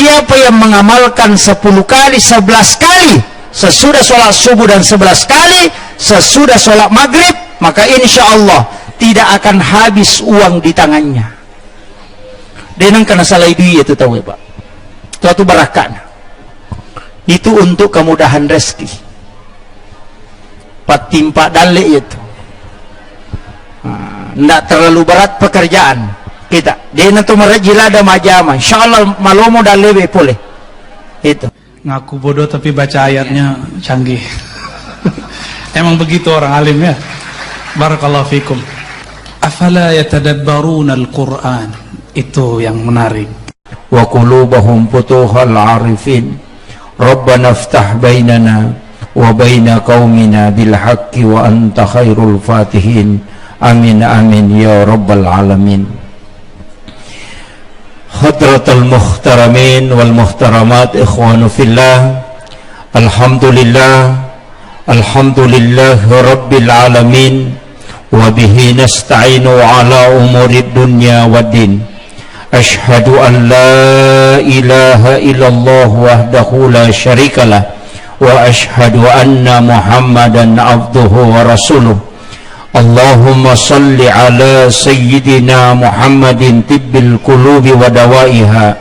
siapa yang mengamalkan 10 kali, 11 kali sesudah sholat subuh dan 11 kali sesudah sholat maghrib, maka insya Allah tidak akan habis uang di tangannya. Denang karena salah duit itu tahu ya Pak. Suatu barakan. Itu untuk kemudahan rezeki. Patimpa dalik itu. Tidak terlalu berat pekerjaan kita. Dia nanti merajila ada majama. Insyaallah malomo dan lebih boleh. Itu. Ngaku bodoh tapi baca ayatnya canggih. Emang begitu orang alim ya. Barakallahu fikum. Afala yatadabbaruna al-Qur'an. Itu yang menarik. Wa qulubahum futuhal arifin. Rabbana iftah bainana wa baina qaumina bil haqqi wa anta khairul fatihin. Amin amin ya rabbal alamin. Hadratul muhtaramin wal muhtaramat ikhwanu fillah. Alhamdulillah rabbil alamin. Wa bihi nasta'inu ala umurid dunya waddin. Ashhadu an la ilaha illallah wahdahu la syarikalah wa ashhadu anna Muhammadan abduhu wa rasuluh. Allahumma salli ala sayyidina Muhammadin tibbil qulubi wa dawaiha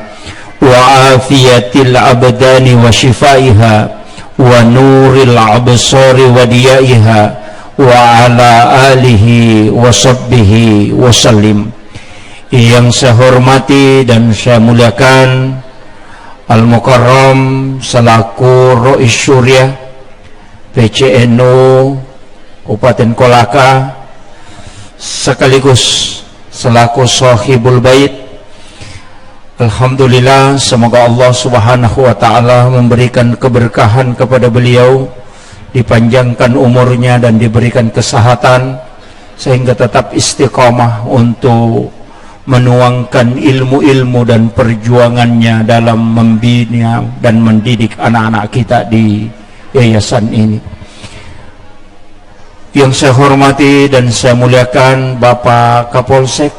wa afiyatil abdani wa shifaiha wa nuril absari wa diyaiha wa ala alihi wa sahbihi wa sallim. Yang saya hormati dan saya muliakan Al-Mukarram selaku Rais Syuriah PCNU Kabupaten Kolaka sekaligus selaku Sahibul Bait. Alhamdulillah, semoga Allah Subhanahu wa taala memberikan keberkahan kepada beliau, dipanjangkan umurnya dan diberikan kesehatan sehingga tetap istiqamah untuk menuangkan ilmu-ilmu dan perjuangannya dalam membina dan mendidik anak-anak kita di yayasan ini. Yang saya hormati dan saya muliakan Bapak Kapolsek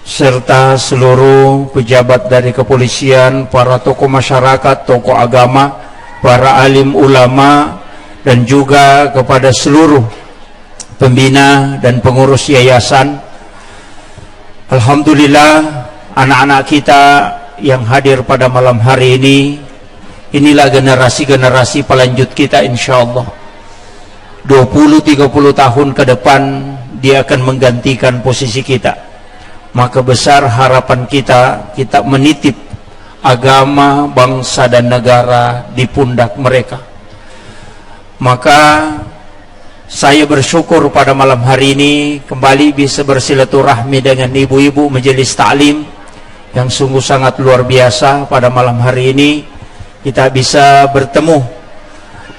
serta seluruh pejabat dari kepolisian, para tokoh masyarakat, tokoh agama, para alim ulama, dan juga kepada seluruh pembina dan pengurus yayasan. Alhamdulillah, anak-anak kita yang hadir pada malam hari ini, inilah generasi-generasi pelanjut kita insyaallah. 20-30 tahun ke depan dia akan menggantikan posisi kita. Maka besar harapan kita menitip agama, bangsa dan negara di pundak mereka. Maka saya bersyukur pada malam hari ini kembali bisa bersilaturahmi dengan ibu-ibu majelis taklim yang sungguh sangat luar biasa. Pada malam hari ini kita bisa bertemu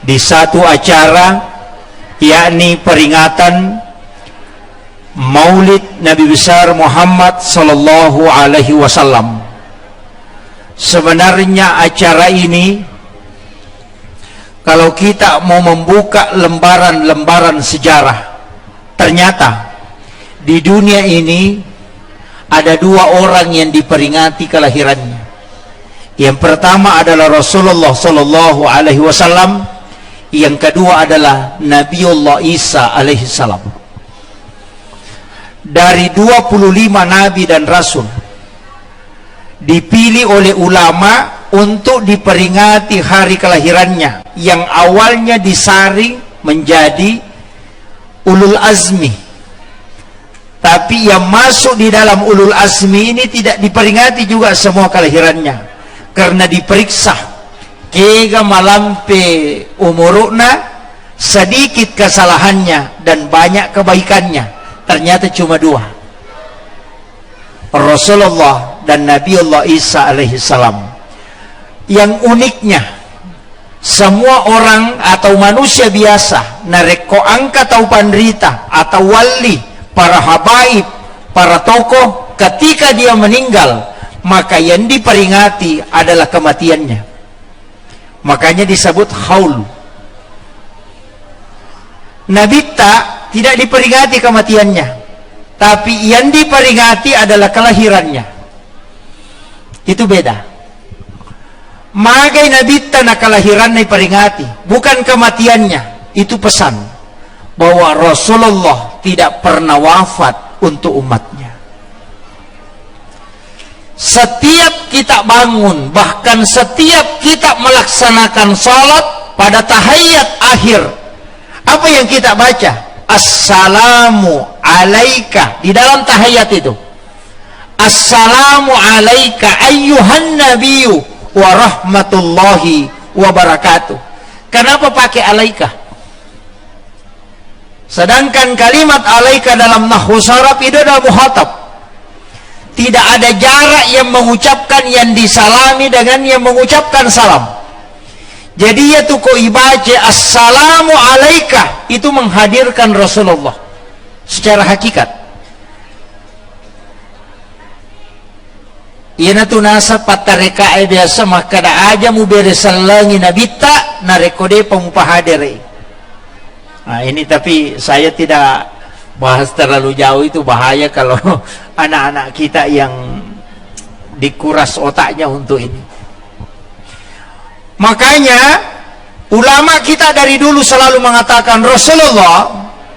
di satu acara, yakni peringatan Maulid Nabi besar Muhammad sallallahu alaihi wasallam. Sebenarnya acara ini, kalau kita mau membuka lembaran-lembaran sejarah, ternyata di dunia ini ada dua orang yang diperingati kelahirannya. Yang pertama adalah Rasulullah sallallahu alaihi wasallam, yang kedua adalah Nabiullah Isa alaihi salam. Dari 25 nabi dan rasul dipilih oleh ulama untuk diperingati hari kelahirannya, yang awalnya disaring menjadi ulul azmi. Tapi yang masuk di dalam ulul azmi ini tidak diperingati juga semua kelahirannya, karena diperiksa kega malampe umuruna, sedikit kesalahannya dan banyak kebaikannya. Ternyata cuma dua, Rasulullah dan Nabiullah Isa alaihi salam. Yang uniknya, semua orang atau manusia biasa, nareko angka atau pandrita atau wali, para habaib, para tokoh, ketika dia meninggal, maka yang diperingati adalah kematiannya. Makanya disebut haul. Nabi tidak diperingati kematiannya, tapi yang diperingati adalah kelahirannya. Itu beda. magai nabitta na kelahiran na peringati, bukan kematiannya. Itu pesan bahwa Rasulullah tidak pernah wafat untuk umatnya. Setiap kita bangun, bahkan setiap kita melaksanakan salat pada tahiyat akhir, apa yang kita baca? Assalamu alaika. Di dalam tahiyat itu, Assalamu alaika ayyuhan nabiyyu wa rahmatullahi wa barakatuh. Kenapa pakai alaika? Sedangkan kalimat alaika dalam nahwu sharaf itu adalah muhatab. Tidak ada jarak yang mengucapkan yang disalami dengan yang mengucapkan salam. Jadi ya tuh kok ibaca assalamu alaika, itu menghadirkan Rasulullah secara hakikat. Ina tu nasa patareka biasa maka da aja mu beresalangi nabita narekode pemupahadere. Nah ini tapi saya tidak bahas terlalu jauh, itu bahaya kalau anak-anak kita yang dikuras otaknya untuk ini. Makanya ulama kita dari dulu selalu mengatakan Rasulullah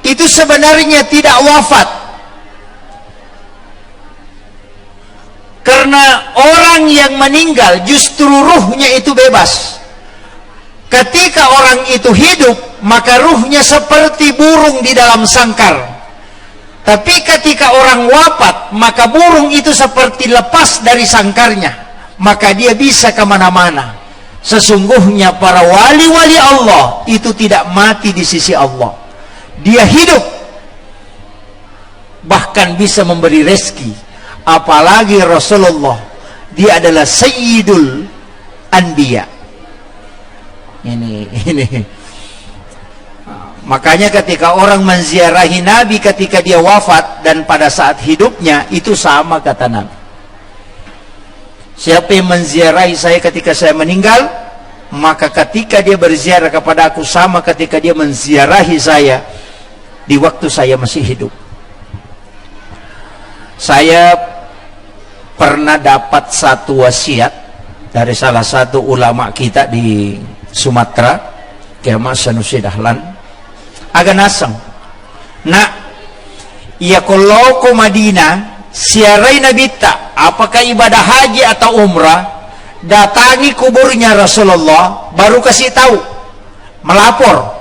itu sebenarnya tidak wafat, karena orang yang meninggal justru ruhnya itu bebas. Ketika orang itu hidup, maka ruhnya seperti burung di dalam sangkar. Tapi ketika orang wafat, maka burung itu seperti lepas dari sangkarnya, maka dia bisa kemana-mana. Sesungguhnya para wali-wali Allah itu tidak mati di sisi Allah. Dia hidup, bahkan bisa memberi rezeki. Apalagi Rasulullah, dia adalah Sayyidul Anbiya. Ini. Makanya ketika orang menziarahi Nabi ketika dia wafat dan pada saat hidupnya, itu sama kata Nabi. Siapa yang menziarahi saya ketika saya meninggal, maka ketika dia berziarah kepada aku sama ketika dia menziarahi saya di waktu saya masih hidup. Saya pernah dapat satu wasiat dari salah satu ulama kita di Sumatera, Kiai Sanusi Dahlan. Agak nasang. Nah, ya kalau ke Madinah, siarai nabita, apakah ibadah haji atau umrah, datangi kuburnya Rasulullah, baru kasih tahu, melapor.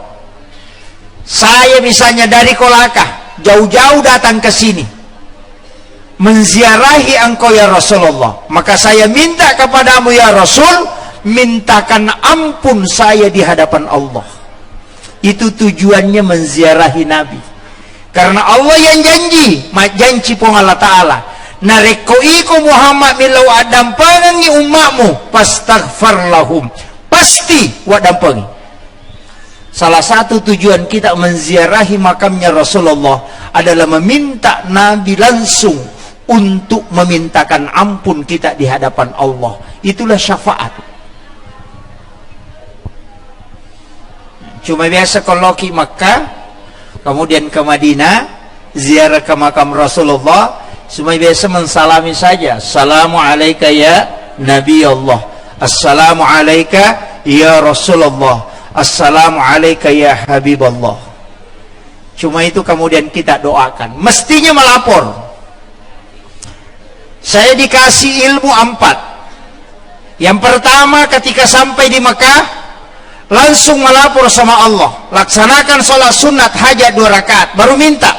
Saya misalnya dari Kolaka, jauh-jauh datang ke sini, menziarahi engkau ya Rasulullah, maka saya minta kepadamu ya Rasul, mintakan ampun saya di hadapan Allah. Itu tujuannya menziarahi Nabi. Karena Allah yang janji pun Allah Ta'ala, narekoiku Muhammad milau adampangi umatmu pastaghfar lahum, pasti wadampangi. Salah satu tujuan kita menziarahi makamnya Rasulullah adalah meminta Nabi langsung untuk memintakan ampun kita di hadapan Allah. Itulah syafaat. Cuma biasa kalau ke Makkah, kemudian ke Madinah, ziarah ke makam Rasulullah, cuma biasa mensalami saja. Assalamu alaika ya Nabi Allah, Assalamu alaika ya Rasulullah, Assalamu alaika ya Habib Allah. Cuma itu kemudian kita doakan. Mestinya melapor. Saya dikasih ilmu 4. Yang pertama, ketika sampai di Mekah, langsung melapor sama Allah, laksanakan sholat sunat hajat 2 rakaat, baru minta,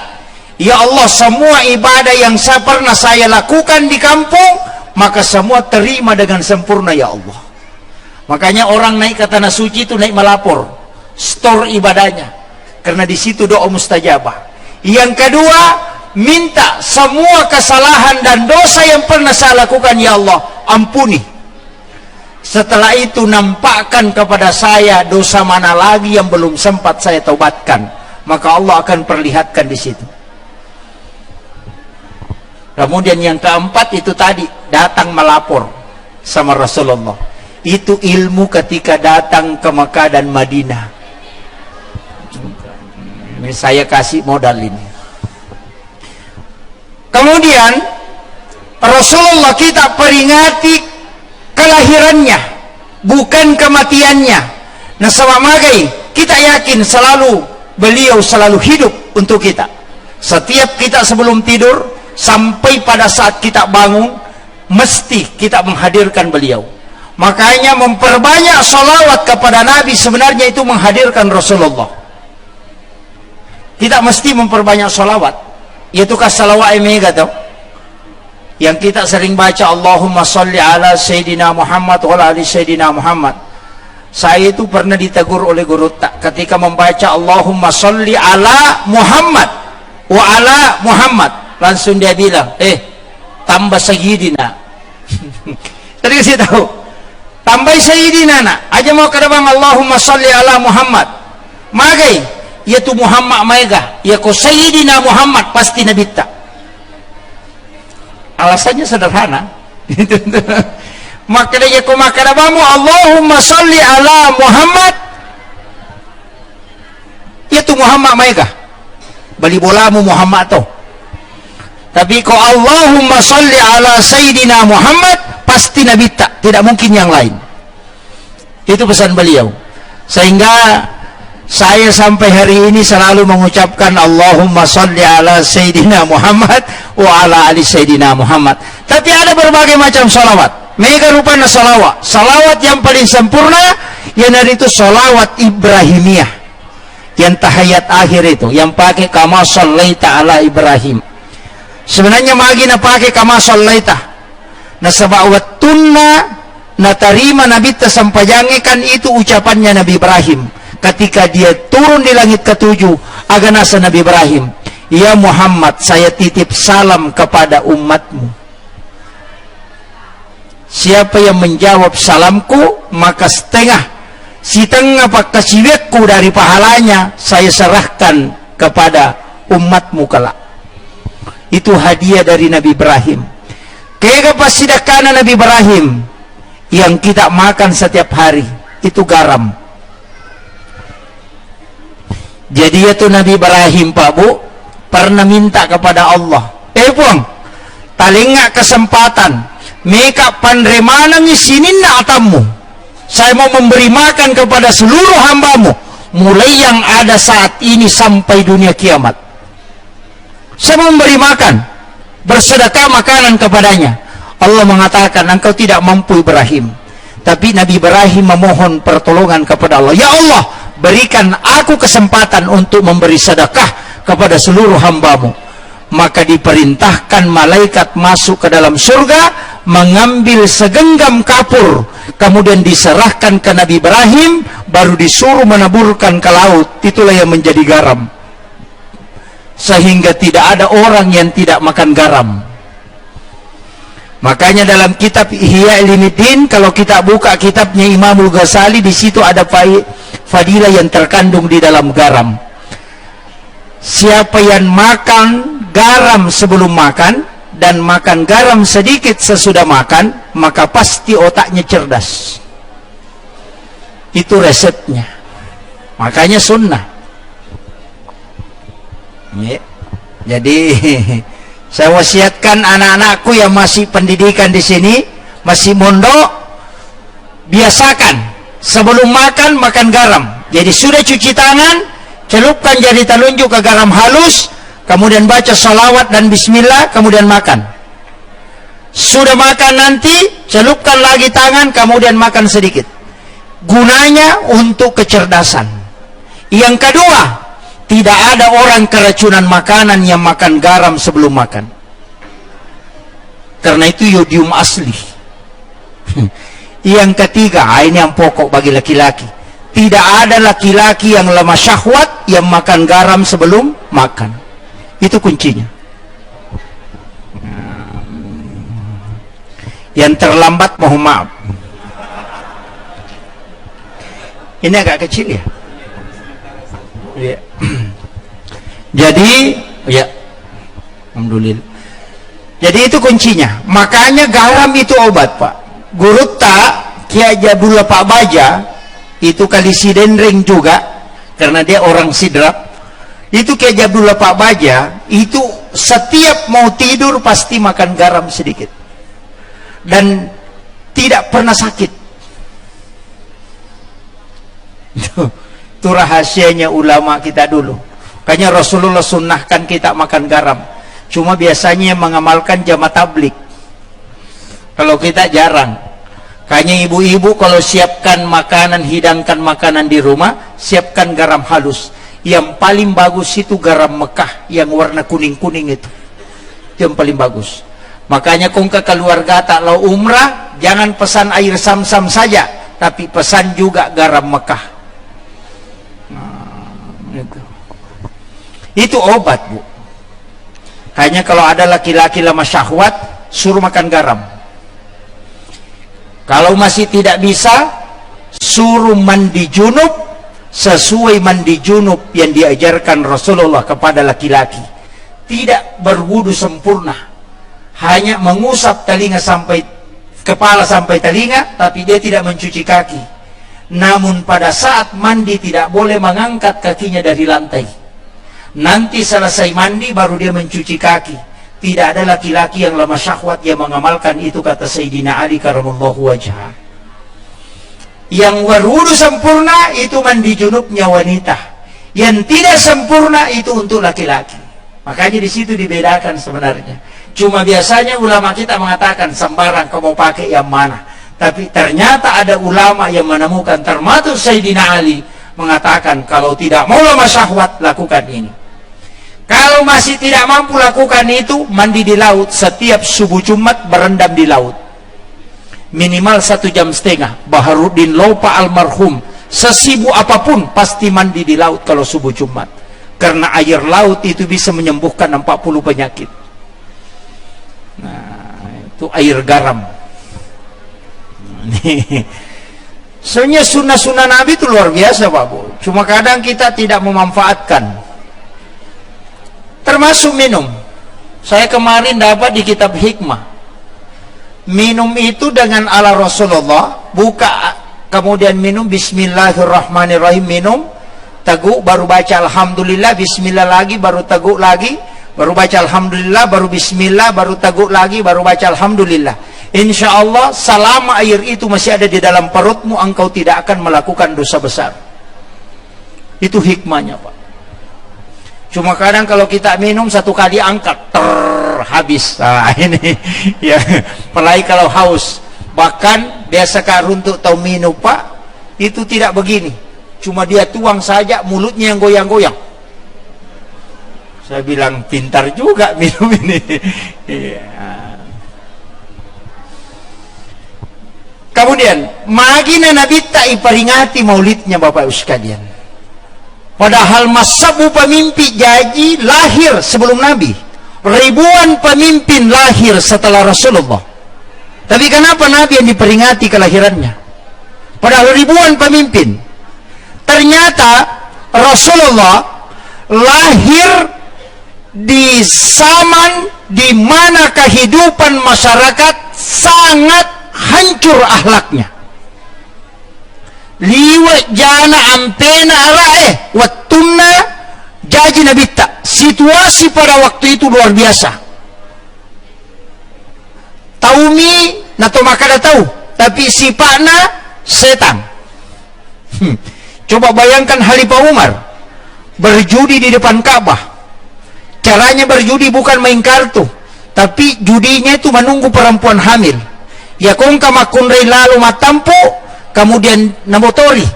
ya Allah, semua ibadah yang pernah saya lakukan di kampung, maka semua terima dengan sempurna ya Allah. Makanya orang naik ke tanah suci itu naik melapor, store ibadahnya, karena di situ doa mustajabah. Yang kedua, minta semua kesalahan dan dosa yang pernah saya lakukan ya Allah, ampuni. Setelah itu nampakkan kepada saya dosa mana lagi yang belum sempat saya taubatkan, maka Allah akan perlihatkan di situ. Kemudian yang keempat itu tadi, datang melapor sama Rasulullah. Itu ilmu ketika datang ke Mekah dan Madinah. Ini saya kasih modal ini. Kemudian Rasulullah kita peringati kelahirannya. bukan kematiannya. Nah, sama magai kita yakin beliau selalu hidup untuk kita. Setiap kita sebelum tidur sampai pada saat kita bangun, mesti kita menghadirkan beliau. Makanya memperbanyak salawat kepada Nabi sebenarnya itu menghadirkan Rasulullah. Kita mesti memperbanyak salawat. Iaitukah salawat mega tau? Yang kita sering baca, Allahumma salli ala Sayyidina Muhammad wa ala ali Sayyidina Muhammad. Saya itu pernah ditegur oleh guru tak ketika membaca Allahumma salli ala Muhammad wa ala Muhammad, langsung dia bilang, tambah Sayyidina. Tadi kasih tahu, tambah Sayyidina nak. Aja mau kada bang Allahumma salli ala Muhammad. Magai, yaitu Muhammad mega, ya ko Sayyidina Muhammad pasti Nabi tak. Alasannya sederhana. Makanya ko makadabamu Allahumma salli ala Muhammad, itu Muhammad maika bali bolamu Muhammad to. Tapi ko Allahumma salli ala Sayyidina Muhammad pasti Nabi tak, tidak mungkin yang lain. Itu pesan beliau. Sehingga saya sampai hari ini selalu mengucapkan Allahumma salli ala Sayyidina Muhammad wa ala ali Sayyidina Muhammad. Tapi ada berbagai macam salawat. Mega rupanya salawat. Salawat yang paling sempurna yang dari itu salawat Ibrahimiyah, yang tahiyat akhir itu, yang pakai kama sallaita ala Ibrahim. Sebenarnya magina pakai kama sallaita. Nah sebab tunna natarima Nabi tasampajangikan itu ucapannya Nabi Ibrahim ketika dia turun di langit ketujuh. Aganasa Nabi Ibrahim, ya Muhammad, saya titip salam kepada umatmu. Siapa yang menjawab salamku, maka setengah pakasiwekku dari pahalanya saya serahkan kepada umatmu kelak. Itu hadiah dari Nabi Ibrahim. Kaya pasidakana Nabi Ibrahim yang kita makan setiap hari itu garam. Jadi itu Nabi Ibrahim Pak Bu pernah minta kepada Allah, puang talingak kesempatan meka panremanangi sininna atamu, saya mau memberi makan kepada seluruh hambamu mulai yang ada saat ini sampai dunia kiamat. Saya mau memberi makan, bersedekah makanan kepadanya. Allah mengatakan engkau tidak mampu Ibrahim. Tapi Nabi Ibrahim memohon pertolongan kepada Allah, ya Allah, berikan aku kesempatan untuk memberi sedekah kepada seluruh hambamu. Maka diperintahkan malaikat masuk ke dalam surga, mengambil segenggam kapur, kemudian diserahkan ke Nabi Ibrahim, baru disuruh menaburkan ke laut. Itulah yang menjadi garam. Sehingga tidak ada orang yang tidak makan garam. Makanya dalam kitab Ihya Ulumuddin, kalau kita buka kitabnya Imamul Ghazali, di situ ada fadilah yang terkandung di dalam garam. Siapa yang makan garam sebelum makan dan makan garam sedikit sesudah makan, maka pasti otaknya cerdas. Itu resepnya. Makanya sunnah. Ya. Jadi saya wasiatkan anak-anakku yang masih pendidikan di sini, masih mondok, biasakan sebelum makan makan garam. Jadi sudah cuci tangan, celupkan jari telunjuk ke garam halus, kemudian baca salawat dan bismillah, kemudian makan. Sudah makan nanti celupkan lagi tangan, kemudian makan sedikit. Gunanya untuk kecerdasan. Yang kedua, tidak ada orang keracunan makanan yang makan garam sebelum makan, karena itu yodium asli. Yang ketiga, ini yang pokok bagi laki-laki, tidak ada laki-laki yang lemah syahwat yang makan garam sebelum makan. Itu kuncinya. Yang terlambat mohon maaf, ini agak kecil ya. Ya. Jadi ya, alhamdulillah. Jadi itu kuncinya. Makanya garam itu obat Pak. Gurutta Kiai Jabdullah Pak Baja itu kali sidendring juga, karena dia orang sidrap. Itu Kiai Jabdullah Pak Baja itu setiap mau tidur pasti makan garam sedikit dan tidak pernah sakit. Itu rahasianya ulama kita dulu. Makanya Rasulullah sunnahkan kita makan garam. Cuma biasanya mengamalkan jamaah tablik. Kalau kita jarang. Kayaknya ibu-ibu kalau siapkan makanan, hidangkan makanan di rumah, siapkan garam halus. Yang paling bagus itu garam Mekah yang warna kuning-kuning itu. Itu yang paling bagus. Makanya kong ke keluarga tak lau umrah, jangan pesan air sam-sam saja, tapi pesan juga garam Mekah. Itu obat, Bu. Kayaknya kalau ada laki-laki lemah syahwat, suruh makan garam. Kalau masih tidak bisa, suruh mandi junub sesuai mandi junub yang diajarkan Rasulullah kepada laki-laki. Tidak berwudu sempurna, hanya mengusap telinga sampai kepala sampai telinga, tapi dia tidak mencuci kaki. Namun pada saat mandi tidak boleh mengangkat kakinya dari lantai. Nanti selesai mandi baru dia mencuci kaki. Tidak ada laki-laki yang lemah syahwat yang mengamalkan itu, kata Sayyidina Ali karamallahu wajhah. Yang berwudu sempurna itu mandi junubnya wanita. Yang tidak sempurna itu untuk laki-laki. Makanya di situ dibedakan sebenarnya. Cuma biasanya ulama kita mengatakan sembarang kamu pakai yang mana. Tapi ternyata ada ulama yang menemukan, termasuk Sayyidina Ali, mengatakan kalau tidak mau lemah syahwat lakukan ini. Kalau masih tidak mampu lakukan itu, mandi di laut. Setiap subuh Jumat berendam di laut minimal 1,5 jam. Baharuddin Lopa almarhum sesibuk apapun pasti mandi di laut kalau subuh Jumat, karena air laut itu bisa menyembuhkan 40 penyakit. Nah, itu air garam. Sebenarnya sunnah-sunnah Nabi itu luar biasa, Pak Bu. Cuma kadang kita tidak memanfaatkan. Termasuk minum. Saya kemarin dapat di kitab hikmah. Minum itu dengan ala Rasulullah, buka kemudian minum bismillahirrahmanirrahim, minum teguk baru baca alhamdulillah, bismillah lagi baru teguk lagi, baru baca alhamdulillah, baru bismillah, baru teguk lagi, baru baca alhamdulillah. Insya Allah selama air itu masih ada di dalam perutmu, engkau tidak akan melakukan dosa besar. Itu hikmahnya, Pak. Cuma kadang kalau kita minum satu kali angkat habis. Nah, ini ya, apalagi kalau haus. Bahkan biasa Kak Runtuk tahu minum, Pak, itu tidak begini. Cuma dia tuang saja, mulutnya yang goyang-goyang. Saya bilang pintar juga minum ini. Ya. Kemudian magina Nabi tak iperingati maulidnya, Bapak Ibu sekalian. Padahal masabu pemimpi jadi lahir sebelum Nabi. Ribuan pemimpin lahir setelah Rasulullah. Tapi kenapa Nabi yang diperingati kelahirannya? Padahal ribuan pemimpin. Ternyata Rasulullah lahir di zaman di mana kehidupan masyarakat sangat hancur akhlaknya. Liwat jana ampena arae wattunna jaji nabita. Situasi pada waktu itu luar biasa. Taumi nato makada tahu, tapi sifatnya setan. Coba bayangkan Khalifah Umar berjudi di depan Ka'bah. Caranya berjudi bukan main kartu, tapi judinya itu menunggu perempuan hamil. Ya kongka makunrei lalu matampu, kemudian namotori.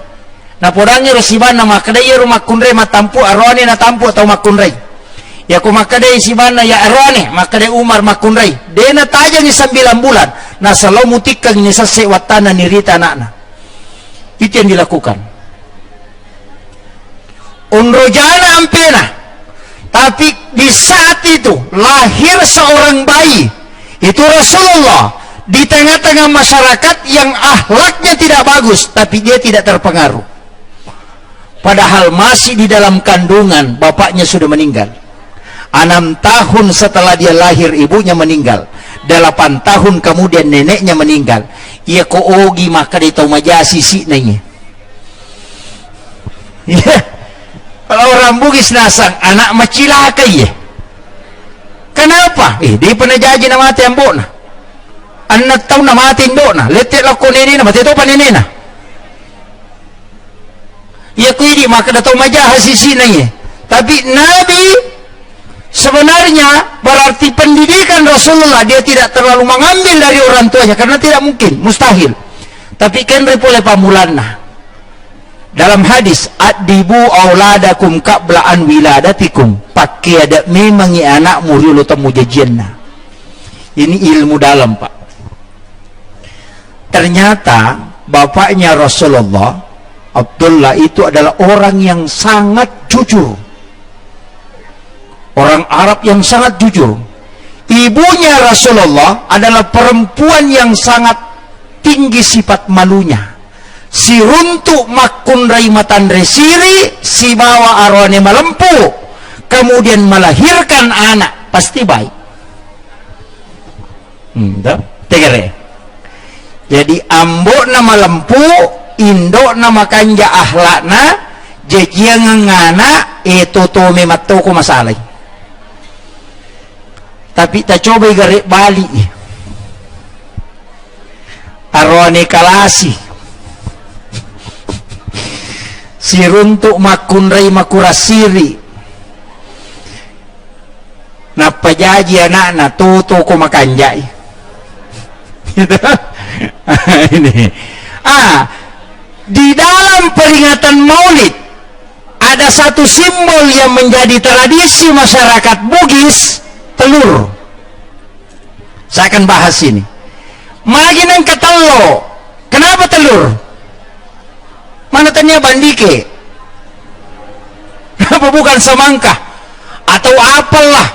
Na podangi rosibana makadai rumah kunrei matampu arone na tampu atau makunrei. Ya ko makadai sibana ya arone makadai Umar makunrei. Dena tajang ni 9 bulan. Na salau mutikang ni sase watana ni rita anakna. Itu yang dilakukan. Unrojana ampena. Tapi di saat itu lahir seorang bayi. Itu Rasulullah di tengah-tengah masyarakat yang akhlaknya tidak bagus, tapi dia tidak terpengaruh. Padahal masih di dalam kandungan, bapaknya sudah meninggal. 6 tahun setelah dia lahir, ibunya meninggal. 8 tahun kemudian neneknya meninggal. Ia ko ogi maka dia tahu majasi si nanya. Ya, kalau orang Bugis nasang anak macilaka ya. Kenapa? Dia pernah jaji na mati ambo na. Anak tahu na mati indo na. Letek lako nene na mati to pa nene na. Ya ini maka datang majah sisi nanya. Tapi Nabi sebenarnya berarti pendidikan Rasulullah dia tidak terlalu mengambil dari orang tuanya karena tidak mungkin, mustahil. Tapi kan oleh pamulanna. Dalam hadis adibu auladakum qabla an wiladatikum, pakai ada memangi anakmu dulu temu jajianna. Ini ilmu dalam, Pak. Ternyata bapaknya Rasulullah, Abdullah, itu adalah orang yang sangat jujur, orang Arab yang sangat jujur. Ibunya Rasulullah adalah perempuan yang sangat tinggi sifat malunya. Si runtuk makun rai matandre siri, si bawa arwane malempu, kemudian melahirkan anak, pasti baik. Tegere. Jadi ambok nama lempu, indok nama kanja ahlakna, jejia ngangana, itu to mematoko masalah. Tapi tak coba garik balik. Arwane kalasi. Si runtuk makun rai makurasiri, napa jaji anak-anak tuto ko makanjai. Ini. Di dalam peringatan Maulid ada satu simbol yang menjadi tradisi masyarakat Bugis, telur. Saya akan bahas ini. Maginan ketelo. Kenapa telur? Mana tanya bandike? Kenapa bukan semangka? Atau apel lah?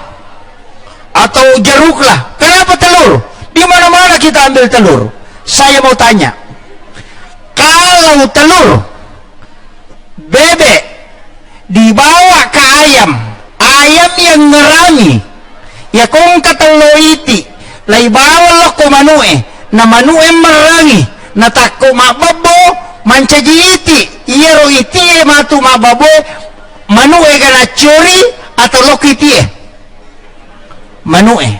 Atau jeruk lah? Kenapa telur? Di mana-mana kita ambil telur. Saya mau tanya, kalau telur bebek dibawa ke ayam, ayam yang ngerami, ya kong katelo iti, lai bawa lo ko manue, na manue merangi, na tako mababo, mancaji iti, iya ro iti matu mababo, manue kana curi atau lo iti manue.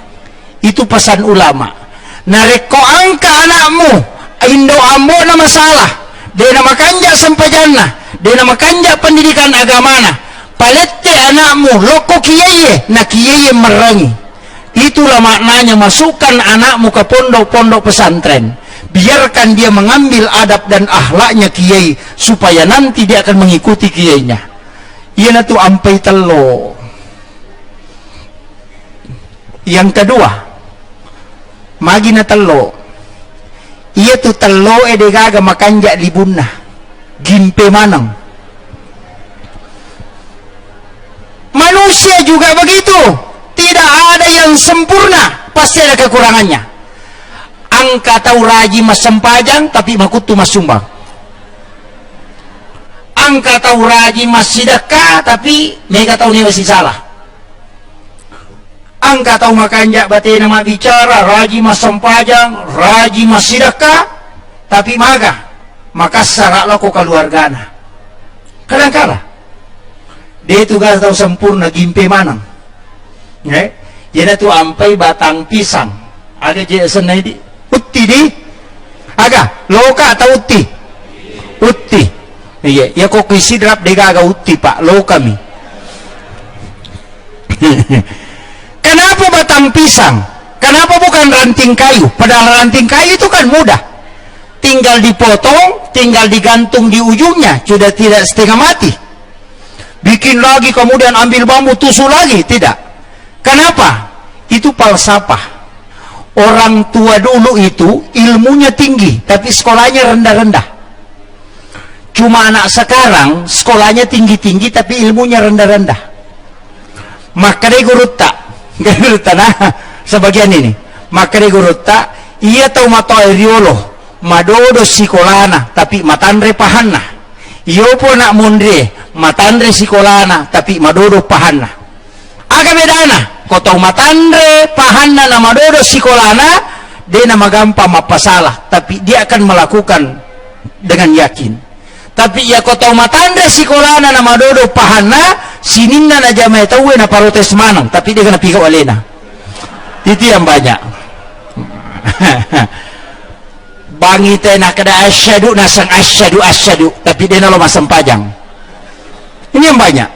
Itu pesan ulama. Nareko angka anakmu indo ambo na masalah dia nama kanja sempajana, dia nama kanja pendidikan agamana, palette anakmu loko kiyaye na kiyaye merangi. Itulah maknanya masukkan anakmu ke pondok-pondok pesantren, biarkan dia mengambil adab dan akhlaknya kiai supaya nanti dia akan mengikuti kiainya. Iya tu ampai telo. Yang kedua, magina telo. Iya tu telo edegaga makanja libunna gimpe manang. Manusia juga begitu, tidak ada yang sempurna, pasti ada kekurangannya. Angka tahu raji mas sempajang tapi makutu mas sumbang. Angka tahu raji mas sedekah tapi mereka tahu dia masih salah. Angka tahu makanja batin nama bicara raji mas sempajang, raji mas sedekah tapi maka sarak lo ko keluargana. Kadang-kala dia itu gak tahu sempurna gimpe manang. Jadi tu ampai batang pisang ada je senai di utti di aga loka atau utti iya ya kok isi drap dega aga utti pak lo kami. Kenapa batang pisang? Kenapa bukan ranting kayu? Padahal ranting kayu itu kan mudah, tinggal dipotong, tinggal digantung di ujungnya, sudah tidak setengah mati. Bikin lagi kemudian ambil bambu tusuk lagi, tidak. Kenapa? Itu falsafah. Orang tua dulu itu ilmunya tinggi tapi sekolahnya rendah-rendah. Cuma anak sekarang sekolahnya tinggi-tinggi tapi ilmunya rendah-rendah. Maka dia gurutta nah sebagian ini maka dia gurutta iya tahu mato airiolo madodo sikolana tapi matandre pahanna iyo po nak mondre matandre sikolana tapi madodo pahanna aga bedana ko tahu matandre pahanna na madodo sikolana dia nama gampang mapasalah tapi dia akan melakukan dengan yakin. Tapi ya ko tahu matandre sikolana na madodo pahanna sininna na jamay tawe na parotes manang tapi dia kena pikaw alena. Itu yang banyak. Bangi teh nak kada asyadu nasang asyadu tapi dia nalo masam pajang. Ini yang banyak.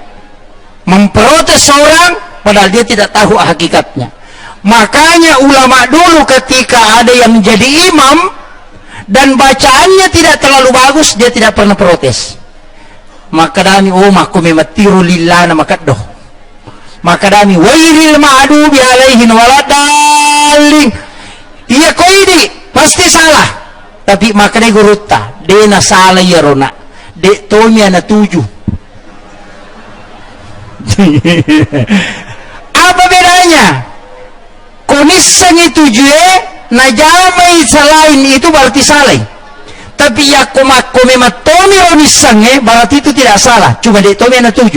Memprotes orang padahal dia tidak tahu hakikatnya. Makanya ulama dulu ketika ada yang jadi imam dan bacaannya tidak terlalu bagus, dia tidak pernah protes. Maka dami maku mematiru lillah nama kaddoh. Maka dami wairil ma'dubi alaihin waladalin. Iya kau ini pasti salah. Tapi maka dia gurutta. Dia na salah ya rona. Dek tomi ana 7. Apa bedanya? Kunisang itu jue najamai selain itu berarti salah. Tapi ya kumako mematomi ronisange berarti itu tidak salah. Cuma dek tomi ana 7.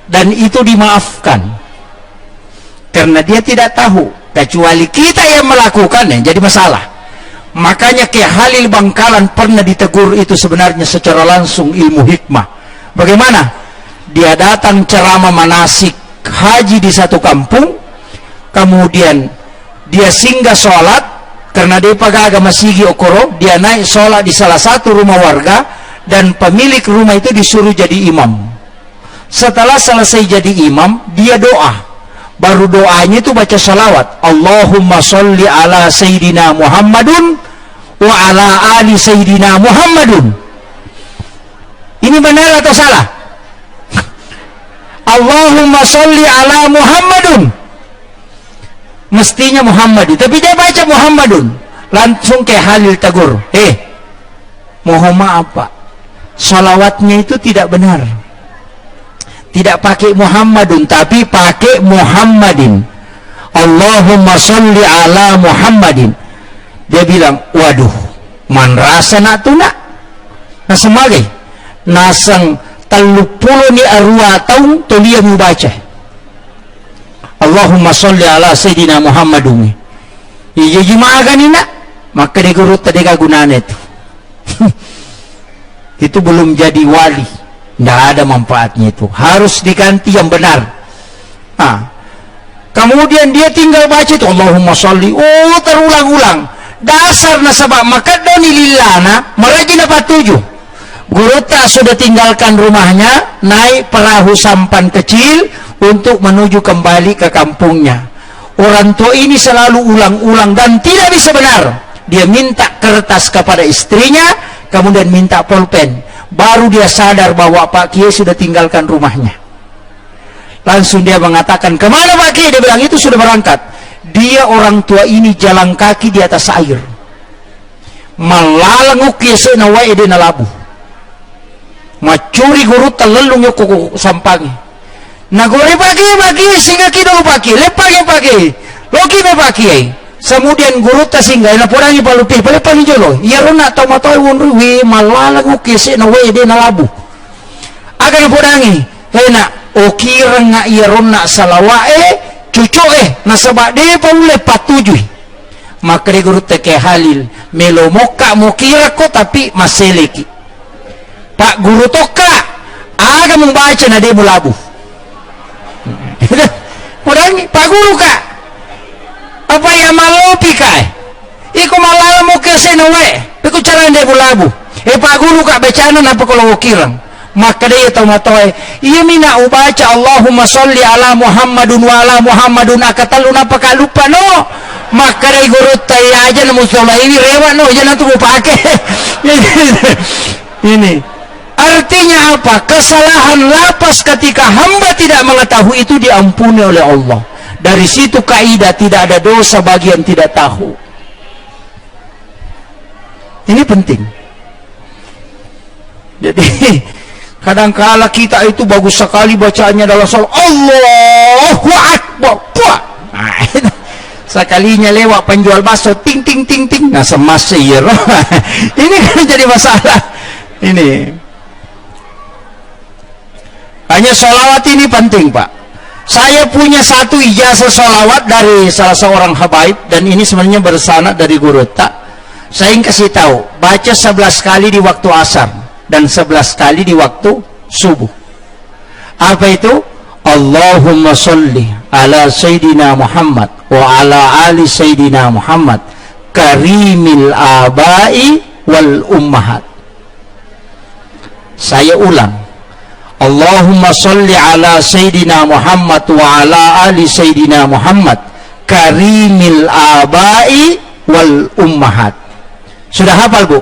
Dan itu dimaafkan karena dia tidak tahu, kecuali kita yang melakukannya jadi masalah. Makanya Kiai Halil Bangkalan pernah ditegur itu sebenarnya secara langsung ilmu hikmah. Bagaimana? Dia datang ceramah manasik haji di satu kampung, kemudian dia singgah sholat karena dia pagaga masigi okoro, dia naik sholat di salah satu rumah warga dan pemilik rumah itu disuruh jadi imam. Setelah selesai jadi imam, dia doa. Baru doanya itu baca salawat. Allahumma sholli ala Sayyidina Muhammadun wa ala ali Sayyidina Muhammadun. Ini benar atau salah? Allahumma sholli ala Muhammadun. Mestinya Muhammadun, tapi dia baca Muhammadun. Langsung ke Halil tegur. Mohon maaf Pak, salawatnya itu tidak benar. Tidak pakai Muhammadun, tapi pakai Muhammadin. Allahumma sholli ala Muhammadin. Dia bilang, waduh, man rasa nak tu nak. Nah semagai nasang 30 ni arwah tahun tu dia membaca Allahumma sholli ala Sayyidina Muhammadun. Iya jemaah kan ini nak. Maka dia gurut tadi kagunaan itu. Itu belum jadi wali. Tidak ada manfaatnya itu. Harus diganti yang benar. Kemudian dia tinggal baca itu Allahumma sholli. Terulang-ulang. Dasar nasabah. Maka doni lillana. Merajin apa 7. Guru tak sudah tinggalkan rumahnya. Naik perahu sampan kecil. Untuk menuju kembali ke kampungnya. Orang tua ini selalu ulang-ulang. Dan tidak bisa benar. Dia minta kertas kepada istrinya. Kemudian minta pulpen. Baru dia sadar bahwa Pak Kiai sudah tinggalkan rumahnya. Langsung dia mengatakan, kemana Pak Kiai? Dia bilang, itu sudah berangkat. Dia orang tua ini jalan kaki di atas air. Malalanguk yesena wa edena labu. Macuri guru telelung yoko sampangi. Nagore Pak Kiai singa kido Pak Kiai. Lepagi Pak Kiai. Loki me Pak Kiai. Kemudian guru ta singgah na porangi palupi pale panjolo iya rona tomatoi wonru wi malalagu kese na we de na labu aga na porangi hena okira nga iya rona salawae cucoe na sabade paule patujui maka de guru te ke Halil melo moka mokira ko tapi maseleki Pak guru toka aga membaca na de mulabu porangi Pak guru ka apa yang malopi kai iku malala mo kese na we iku cara ndai bulabu Pak guru ka bacaan apa kalau ukirang maka dia tomatoy iya mina ubaca Allahumma sholli ala Muhammadun wa ala Muhammadun akatalun apa kalupa no maka dia guru tay aja na musola ini rewa no jangan tuh pakai ini artinya apa kesalahan lapas ketika hamba tidak mengetahui itu diampuni oleh Allah. Dari situ kaidah tidak ada dosa bagi yang tidak tahu. Ini penting. Jadi kadang-kala kita itu bagus sekali bacaannya dalam salat Allahu Akbar. Sekalinya lewat penjual bakso ting ting ting ting. Nah semasir. Ini kan jadi masalah. Ini. Hanya sholawat ini penting Pak. Saya punya satu ijazah sholawat dari salah seorang habaib dan ini sebenarnya bersanad dari guru tak. Saya kasih tahu, baca 11 kali di waktu asar dan 11 kali di waktu subuh. Apa itu? Allahumma sholli ala Sayyidina Muhammad wa ala ali Sayyidina Muhammad karimil abai wal ummahat. Saya ulang. Allahumma sholli ala Sayyidina Muhammad wa ala ali Sayyidina Muhammad karimil abai wal ummahat. Sudah hafal, Bu?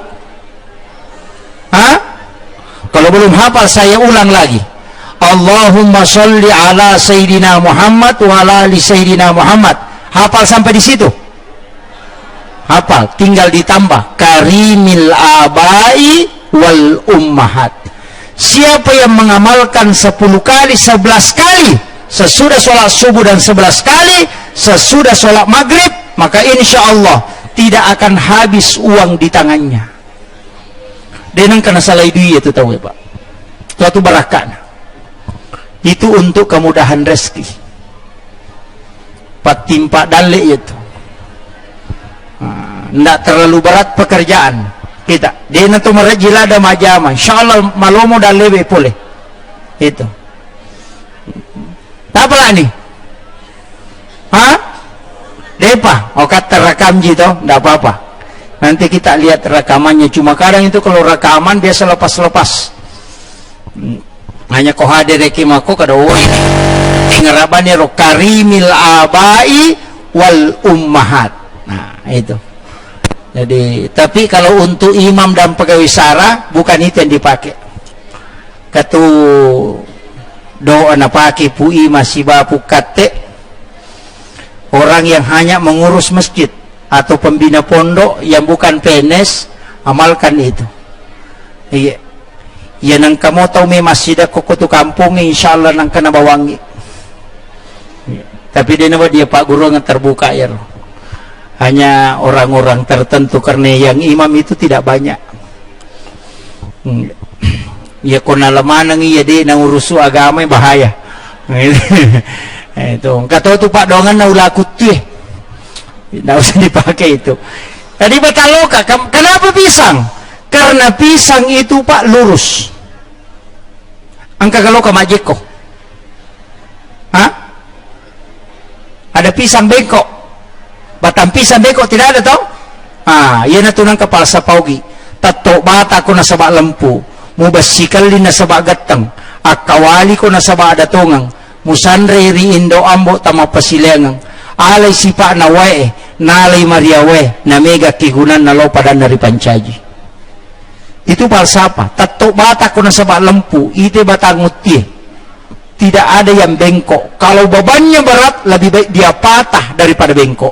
Hah? Kalau belum hafal saya ulang lagi. Allahumma sholli ala Sayyidina Muhammad wa ala ali Sayyidina Muhammad. Hafal sampai di situ? Hafal, tinggal ditambah karimil abai wal ummahat. Siapa yang mengamalkan 10 kali, 11 kali sesudah sholat subuh dan 11 kali sesudah sholat maghrib, maka insya Allah tidak akan habis uang di tangannya. Denang karena salah duit itu, tahu ya Pak, suatu barakah itu untuk kemudahan rezeki patimpa dalik itu. Tidak terlalu berat pekerjaan kita. Dia nanti merajila ada majama, insyaallah malomo dan lebih boleh itu. Apa lah nih? Hah? Depa, kata rekam gitu, tidak apa-apa. Nanti kita lihat rekamannya. Cuma kadang itu kalau rekaman biasa lepas-lepas. Hanya kau hadir rekimako kada ini ngerabannya ro karimil abai wal ummahat. Nah, itu. Jadi, tapi kalau untuk imam dan pegawai syara bukan itu yang dipakai. Katu doa na pakai pui masih bapu kate. Orang yang hanya mengurus masjid atau pembina pondok yang bukan PNS, amalkan itu. Iya. Ya nang kamu tahu me masjid koko tu kampung, insyaallah nang kena bawangi. Iya. Tapi dia Pak Guru yang terbuka ya. Hanya orang-orang tertentu karena yang imam itu tidak banyak. Ya kona lemana ngi ya dia nang urusu agama bahaya. Itu kata tu Pak dongan na ulaku tuh tidak usah dipakai itu. Tadi bataloka, kenapa pisang? Karena pisang itu Pak lurus. Angka kalau ke majeko, hah? Ada pisang bengkok, batang pisang bengkok tidak ada tau? Ia natunang kepala sapaugi. Tato bata ko na sabak lempu, mubasikal din na sabak gatang, akawali ko na sabak adatongang. Musandre ri indo ambo tama pasilengang alay sipa na wae nalay mariawe na mega kigunan na lopadan dari pancaji. Itu falsafah. Tato bata ko na sabak lempu ite batanguti, tidak ada yang bengkok. Kalau bebannya berat lebih baik dia patah daripada bengkok.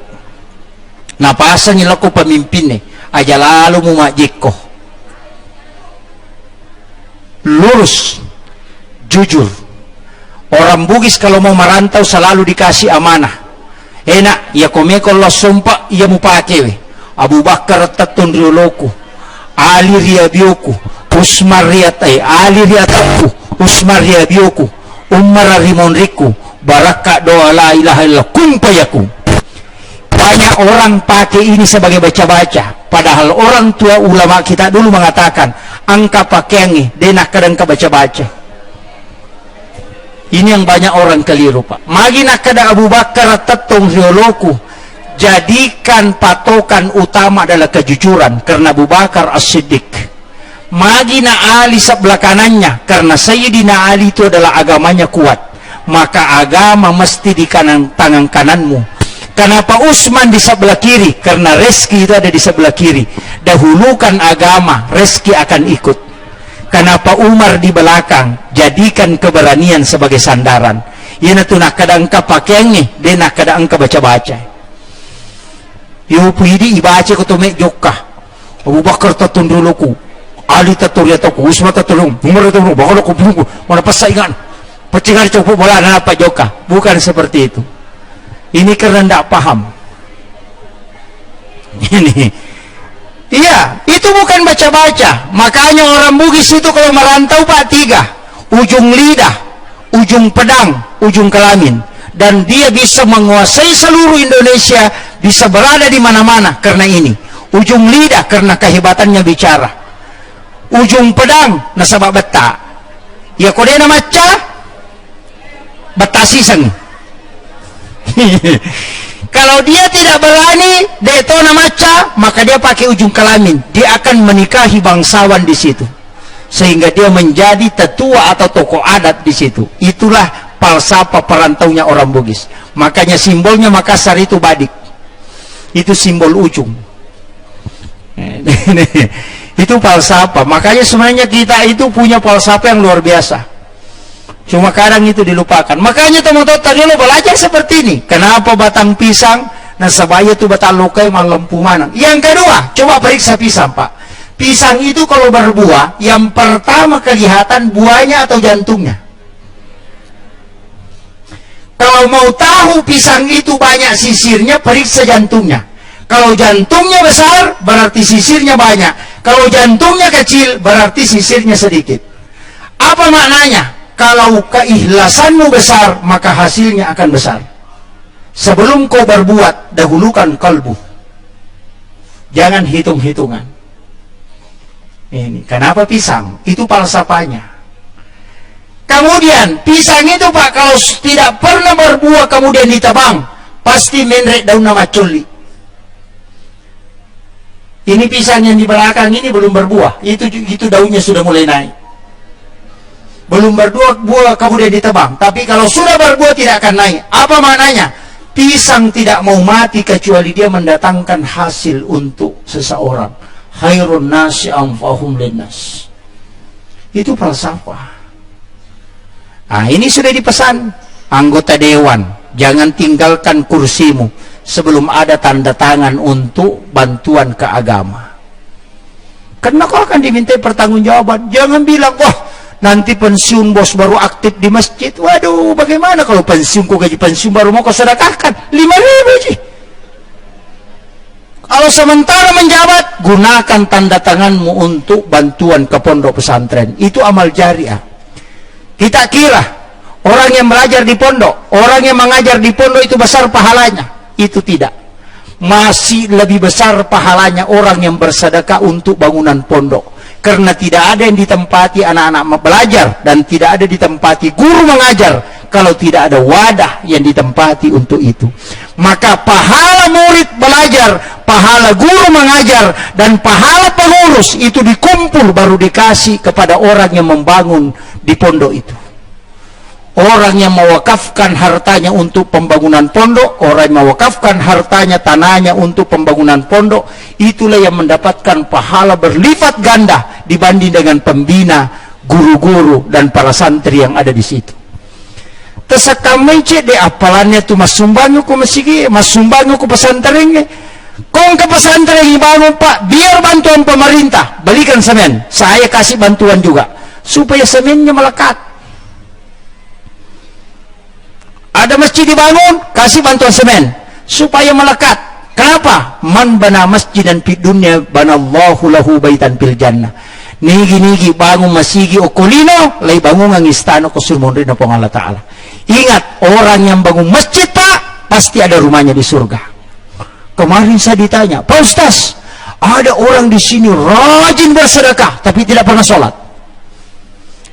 Napasan nilaku pemimpin aja lalu mumajiko lurus jujur. Orang Bugis kalau mau merantau selalu dikasih amanah. Enak, ya komeko Allah sumpah, ia mupakewe. Abu Bakar tatun rioloku, Ali riabioku, Usmar riatai, Ali riataku, Usmar riabioku, Umar rimonriku, Baraka doa la ilaha illallah kumpayaku. Banyak orang pakai ini sebagai baca-baca. Padahal orang tua ulama kita dulu mengatakan, angka pakaiannya, denak kadang ke baca-baca. Ini yang banyak orang keliru Pak. Magi nak kada Abu Bakar tetong rioloku, jadikan patokan utama adalah kejujuran karena Abu Bakar As-Siddiq. Magi na Ali sebelah kanannya karena Sayyidina Ali itu adalah agamanya kuat. Maka agama mesti di tangan kananmu. Kenapa Utsman di sebelah kiri? Karena rezeki itu ada di sebelah kiri. Dahulukan agama, rezeki akan ikut. Kenapa Umar di belakang? Jadikan keberanian sebagai sandaran. Ia tu nak kadang pakaiannya, dia nak kadang baca-baca. Yo puidi ibaca ko tumek jokka. Abu Bakar tatun duluku, Ali tatun yataku, Utsman tatun, Umar tatun, bakal ko bungu, mana pasaingan. Pecingan cukup bola dan apa jokka? Bukan seperti itu. Ini karena tidak paham. Ini. Iya, itu bukan baca-baca. Makanya orang Bugis itu kalau merantau Pak 3, ujung lidah, ujung pedang, ujung kelamin, dan dia bisa menguasai seluruh Indonesia, bisa berada di mana-mana karena ini. Ujung lidah karena kehebatannya bicara, ujung pedang nasabak beta. Ya kode nama maca batasisang. Kalau dia tidak berani detona maca, maka dia pakai ujung kelamin. Dia akan menikahi bangsawan di situ. sehingga dia menjadi tetua atau tokoh adat di situ. Itulah falsafah perantaunya orang Bugis. Makanya simbolnya Makassar itu badik, itu simbol ujung. Itu falsafah. Makanya sebenarnya kita itu punya falsafah yang luar biasa, cuma kadang itu dilupakan. Makanya teman-teman tadi lo belajar seperti ini. Kenapa batang pisang nasabaya itu batang lokai malampu manang. Yang kedua, coba periksa pisang, Pak. Pisang itu kalau berbuah, yang pertama kelihatan buahnya atau jantungnya. Kalau mau tahu pisang itu banyak sisirnya, periksa jantungnya. Kalau jantungnya besar, berarti sisirnya banyak. Kalau jantungnya kecil, berarti sisirnya sedikit. Apa maknanya? Kalau keikhlasanmu besar, maka hasilnya akan besar. Sebelum kau berbuat, dahulukan kalbu. Jangan hitung-hitungan. Ini kenapa pisang? Itu falsafahnya. Kemudian pisang itu, Pak, kalau tidak pernah berbuah kemudian ditebang, pasti menrek daun nama coli. Ini pisang yang di belakang ini belum berbuah, itu daunnya sudah mulai naik. Belum berbuah kemudian ditebang, tapi kalau sudah berbuah tidak akan naik. Apa maknanya? Pisang tidak mau mati kecuali dia mendatangkan hasil untuk seseorang. Khairun nasi anfa'uhum linnas. Itu falsafah. Nah, ini sudah dipesan anggota dewan, jangan tinggalkan kursimu sebelum ada tanda tangan untuk bantuan ke agama. Karena kau akan dimintai pertanggungjawaban. Jangan bilang, wah nanti pensiun bos baru aktif di masjid. Waduh, bagaimana kalau pensiunku gaji pensiun baru mau kau sedekahkan 5.000 sih. Kalau sementara menjabat, gunakan tanda tanganmu untuk bantuan ke pondok pesantren. Itu amal jariah. Kita kira orang yang belajar di pondok, orang yang mengajar di pondok itu besar pahalanya. Itu tidak. Masih lebih besar pahalanya orang yang bersedekah untuk bangunan pondok. Karena tidak ada yang ditempati anak-anak belajar, dan tidak ada ditempati guru mengajar kalau tidak ada wadah yang ditempati untuk itu. Maka pahala murid belajar, pahala guru mengajar, dan pahala pengurus itu dikumpul baru dikasih kepada orang yang membangun di pondok itu. Orang yang mewakafkan hartanya untuk pembangunan pondok, orang yang mewakafkan hartanya, tanahnya untuk pembangunan pondok, itulah yang mendapatkan pahala berlipat ganda dibanding dengan pembina, guru-guru, dan para santri yang ada di situ. Tesakamai cek de apalannya tu masumbangnya ku masigi, masumbangnya ku pesantren. Kong ke pesantren bangun, Pak, biar bantuan pemerintah, belikan semen, saya kasih bantuan juga supaya semennya melekat. Ada masjid dibangun, kasih bantuan semen supaya melekat. Kenapa? Man bana masjidan fid dunya banallahu lahu baitan fil jannah. Nigi bangun masjid okolino, lay bangun istana ko sulmonri na pong Allah Ta'ala. Ingat, orang yang bangun masjid, Pak, pasti ada rumahnya di surga. Kemarin saya ditanya, Pak Ustaz, ada orang di sini rajin bersedekah tapi tidak pernah sholat.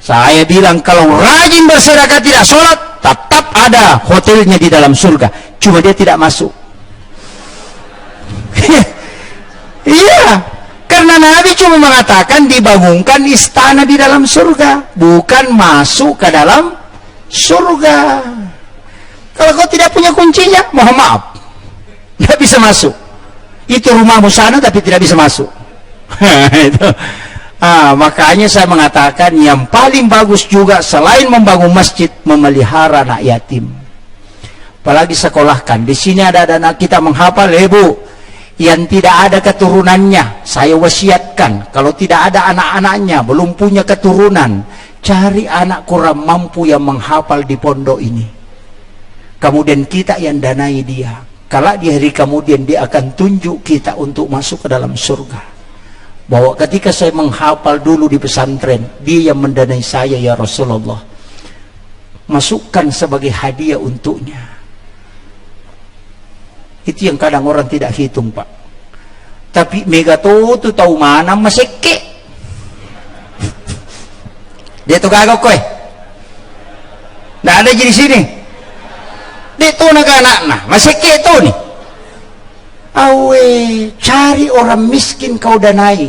Saya bilang, kalau rajin bersedekah tidak sholat, tetap ada hotelnya di dalam surga, cuma dia tidak masuk. Iya, karena Nabi cuma mengatakan dibangunkan istana di dalam surga, bukan masuk ke dalam surga. Kalau kau tidak punya kuncinya, mohon maaf, tidak bisa masuk. Itu rumahmu sana tapi tidak bisa masuk. Itu. Makanya saya mengatakan yang paling bagus juga selain membangun masjid, memelihara anak yatim. Apalagi sekolahkan. Di sini ada anak kita menghafal, Bu, yang tidak ada keturunannya, saya wasiatkan, kalau tidak ada anak-anaknya, belum punya keturunan, cari anak kurang mampu yang menghafal di pondok ini. Kemudian kita yang danai dia. Kalau di hari kemudian dia akan tunjuk kita untuk masuk ke dalam surga. Bahwa ketika saya menghafal dulu di pesantren, dia yang mendanai saya, ya Rasulullah. Masukkan sebagai hadiah untuknya. Itu yang kadang orang tidak hitung, Pak. Tapi megato tu tahu mana maseke. Dia tu kagak kowe. Nggak ada di sini. Dia tu anak nah maseke tu nih. Awe, cari orang miskin kau danai.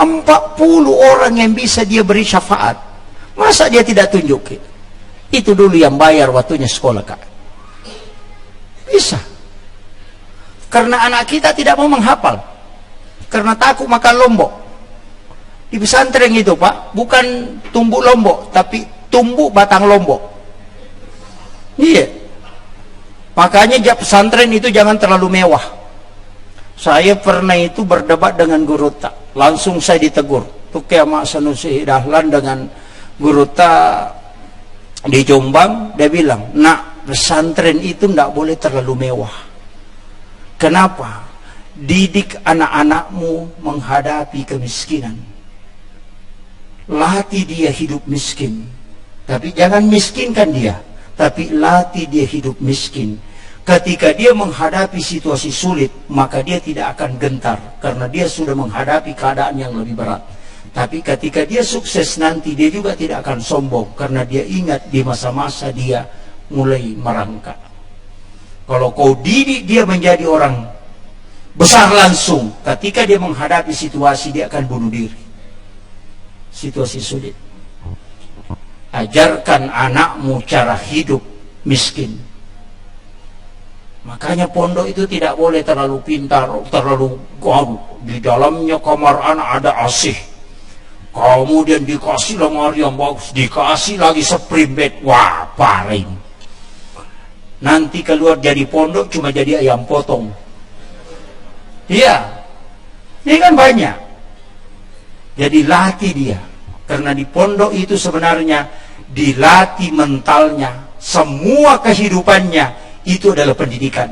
40 orang yang bisa dia beri syafaat. Masa dia tidak tunjukin? Itu dulu yang bayar waktunya sekolah, Kak. Bisa. Karena anak kita tidak mau menghafal. Karena takut makan lombok. Di pesantren itu, Pak, bukan tumbuk lombok, tapi tumbuk batang lombok. Iya. Makanya pesantren itu jangan terlalu mewah. Saya pernah itu berdebat dengan guru tak. Langsung saya ditegur. Tuh kayak Mak Sanusi Dahlan dengan guru tak di Jombang. Dia bilang, nak, pesantren itu tidak boleh terlalu mewah. Kenapa? Didik anak-anakmu menghadapi kemiskinan. Latih dia hidup miskin. Tapi jangan miskinkan dia. Tapi latih dia hidup miskin. Ketika dia menghadapi situasi sulit, maka dia tidak akan gentar. Karena dia sudah menghadapi keadaan yang lebih berat. Tapi ketika dia sukses nanti, dia juga tidak akan sombong. Karena dia ingat di masa-masa dia mulai merangkak. Kalau kau didik dia menjadi orang besar langsung, ketika dia menghadapi situasi, dia akan bunuh diri. Situasi sulit. Ajarkan anakmu cara hidup miskin. Makanya pondok itu tidak boleh terlalu pintar, terlalu di dalamnya kamar anak ada AC. Kemudian dikasih lemari yang bagus, dikasih lagi spring bed. Wah, paling. Nanti keluar jadi pondok cuma jadi ayam potong. Iya. Ini kan banyak. Jadi latih dia. Karena di pondok itu sebenarnya dilatih mentalnya, semua kehidupannya itu adalah pendidikan.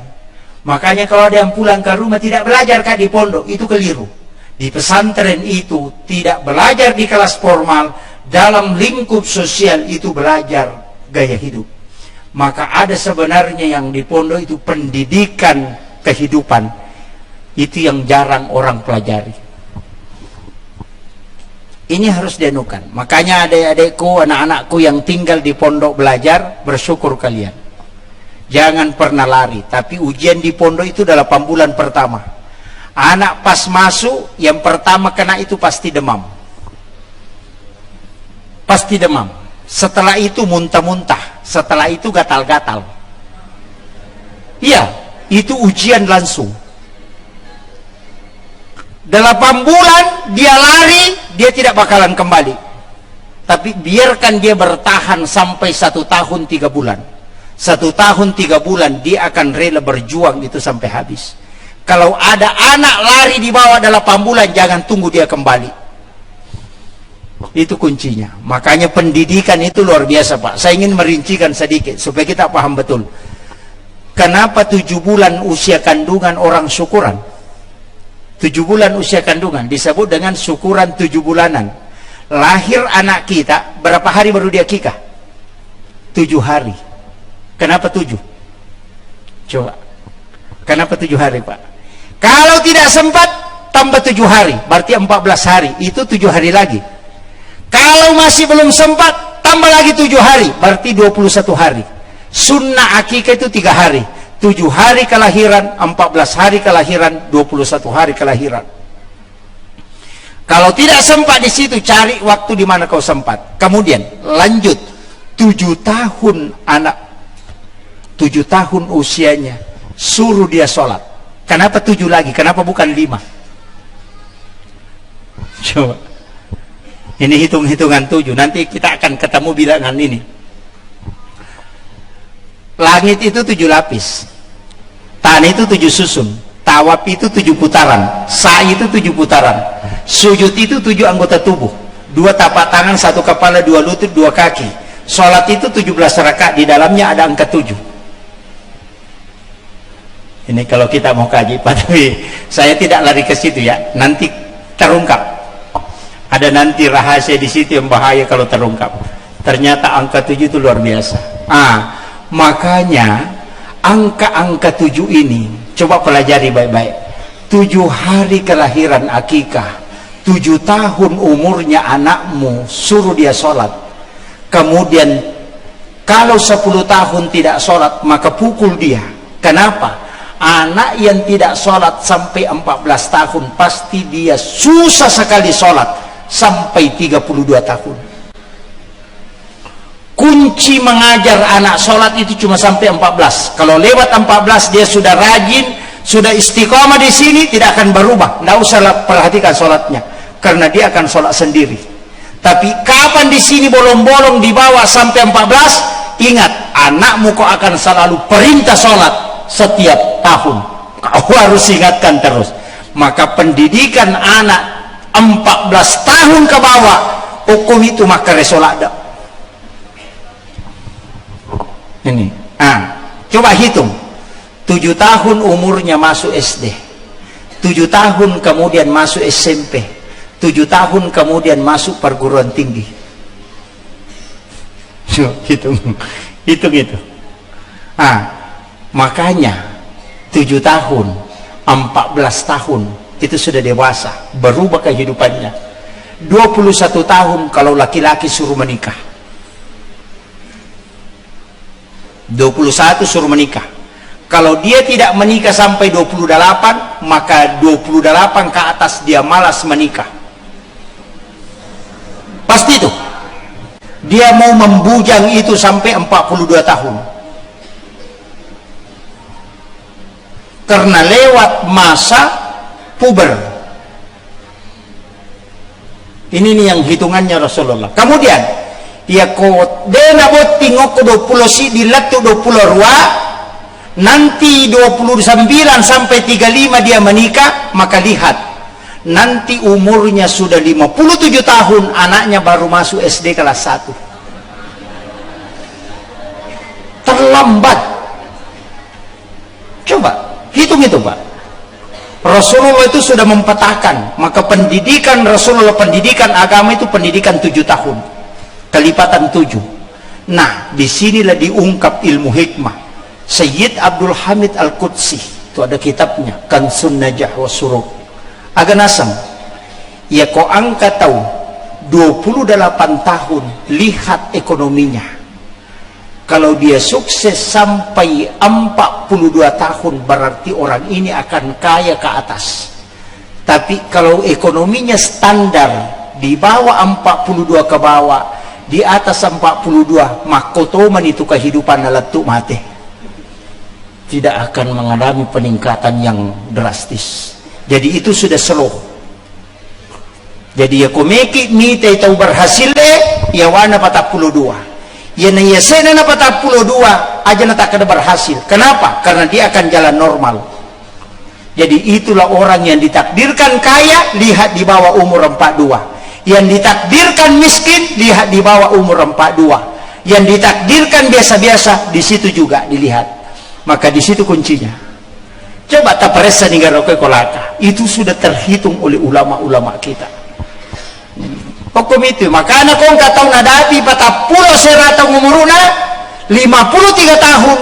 Makanya kalau ada yang pulang ke rumah tidak belajar Kak di pondok, itu keliru. Di pesantren itu tidak belajar di kelas formal, dalam lingkup sosial itu belajar gaya hidup. Maka ada sebenarnya yang di pondok itu pendidikan kehidupan. Itu yang jarang orang pelajari. Ini harus dianukan. Makanya adik-adikku, anak-anakku yang tinggal di pondok belajar, bersyukur kalian. Jangan pernah lari. Tapi ujian di pondok itu 8 bulan pertama. Anak pas masuk, yang pertama kena itu pasti demam. Pasti demam. Setelah itu muntah-muntah. Setelah itu gatal-gatal. Iya, itu ujian langsung. 8 bulan dia lari, dia tidak bakalan kembali. Tapi biarkan dia bertahan sampai 1 tahun 3 bulan. 1 tahun 3 bulan dia akan rela berjuang itu sampai habis. Kalau ada anak lari di bawah 8 bulan, jangan tunggu dia kembali. Itu kuncinya. Makanya pendidikan itu luar biasa, Pak. Saya ingin merincikan sedikit supaya kita paham betul. Kenapa 7 bulan usia kandungan orang syukuran? 7 bulan usia kandungan disebut dengan syukuran 7 bulanan. Lahir anak kita, berapa hari baru dia kikah? 7 hari. Kenapa 7? Coba. Kenapa 7 hari, Pak? Kalau tidak sempat, tambah 7 hari. Berarti 14 hari. Itu 7 hari lagi. Kalau masih belum sempat, tambah lagi 7 hari. Berarti 21 hari. Sunnah akikah itu 3 hari. 7 hari kelahiran, 14 hari kelahiran, 21 hari kelahiran. Kalau tidak sempat di situ, cari waktu di mana kau sempat. Kemudian lanjut 7 tahun anak, 7 tahun usianya, suruh dia sholat. Kenapa 7 lagi? Kenapa bukan 5? Coba. Ini hitung-hitungan 7. Nanti kita akan ketemu bilangan ini. Langit itu 7 lapis, tanah itu 7 susun, tawaf itu 7 putaran, sa'i itu 7 putaran, sujud itu 7 anggota tubuh, 2 tapak tangan, 1 kepala, 2 lutut, 2 kaki. Sholat itu 17 rakaat, di dalamnya ada angka 7. Ini kalau kita mau kaji, tapi saya tidak lari ke situ ya, nanti terungkap. Ada nanti rahasia di situ yang bahaya kalau terungkap. Ternyata angka 7 itu luar biasa. Makanya angka-angka 7 ini coba pelajari baik-baik. 7 hari kelahiran akikah, 7 tahun umurnya anakmu, suruh dia sholat. Kemudian kalau 10 tahun tidak sholat, maka pukul dia. Kenapa? anak yang tidak sholat sampai 14 tahun pasti dia susah sekali sholat sampai 32 tahun. Kunci mengajar anak sholat itu cuma sampai 14. Kalau lewat 14 dia sudah rajin, sudah istiqomah di sini, tidak akan berubah. Tidak usah perhatikan sholatnya, karena dia akan sholat sendiri. Tapi kapan di sini bolong-bolong di bawah sampai 14, ingat, anakmu kau akan selalu perintah sholat setiap tahun. Kau harus ingatkan terus. Maka pendidikan anak 14 tahun ke bawah, hukum itu maka resolada. Ini, coba hitung. 7 tahun umurnya masuk SD, 7 tahun kemudian masuk SMP, 7 tahun kemudian masuk perguruan tinggi. Hitung itu. Makanya 7 tahun, 14 tahun itu sudah dewasa, berubah kehidupannya. 21 tahun kalau laki-laki suruh menikah, 21 suruh menikah. Kalau dia tidak menikah sampai 28, maka 28 ke atas dia malas menikah. Pasti itu. Dia mau membujang itu sampai 42 tahun. Karena lewat masa puber. Ini nih yang hitungannya Rasulullah. Kemudian ya ko dena botti ngoko 20 si dilatu 20 rua, nanti 29 sampai 35 dia menikah, maka lihat nanti umurnya sudah 57 tahun, anaknya baru masuk SD kelas 1. Terlambat. Coba hitung itu, Pak. Rasulullah itu sudah mempetakan, maka pendidikan Rasulullah, pendidikan agama itu pendidikan 7 tahun. Kelipatan 7. Nah, disinilah diungkap ilmu hikmah. Sayyid Abdul Hamid Al-Qudsi, itu ada kitabnya, Kansun Najah wa Suruk. Agak nasam. Ya kau angkat tahu, 28 tahun, lihat ekonominya. Kalau dia sukses sampai 42 tahun, berarti orang ini akan kaya ke atas. Tapi kalau ekonominya standar, di bawah 42 ke bawah, di atas 42, makotoman itu kehidupan letuk mati, tidak akan mengalami peningkatan yang drastis. Jadi itu sudah slow. Jadi ya komeki mite itu berhasil ya wana 42. Ya na yasena na 42 aja na tak ada berhasil. Kenapa? Karena dia akan jalan normal. Jadi itulah orang yang ditakdirkan kaya, lihat di bawah umur 42. Yang ditakdirkan miskin, lihat di bawah umur 42. Yang ditakdirkan biasa-biasa, di situ juga dilihat. Maka di situ kuncinya. Coba taparesa ningaroke kolaka. Itu sudah terhitung oleh ulama-ulama kita. Hukum itu. Makanya kau nggak tahu nadati 40 seratang umuruna 53 tahun,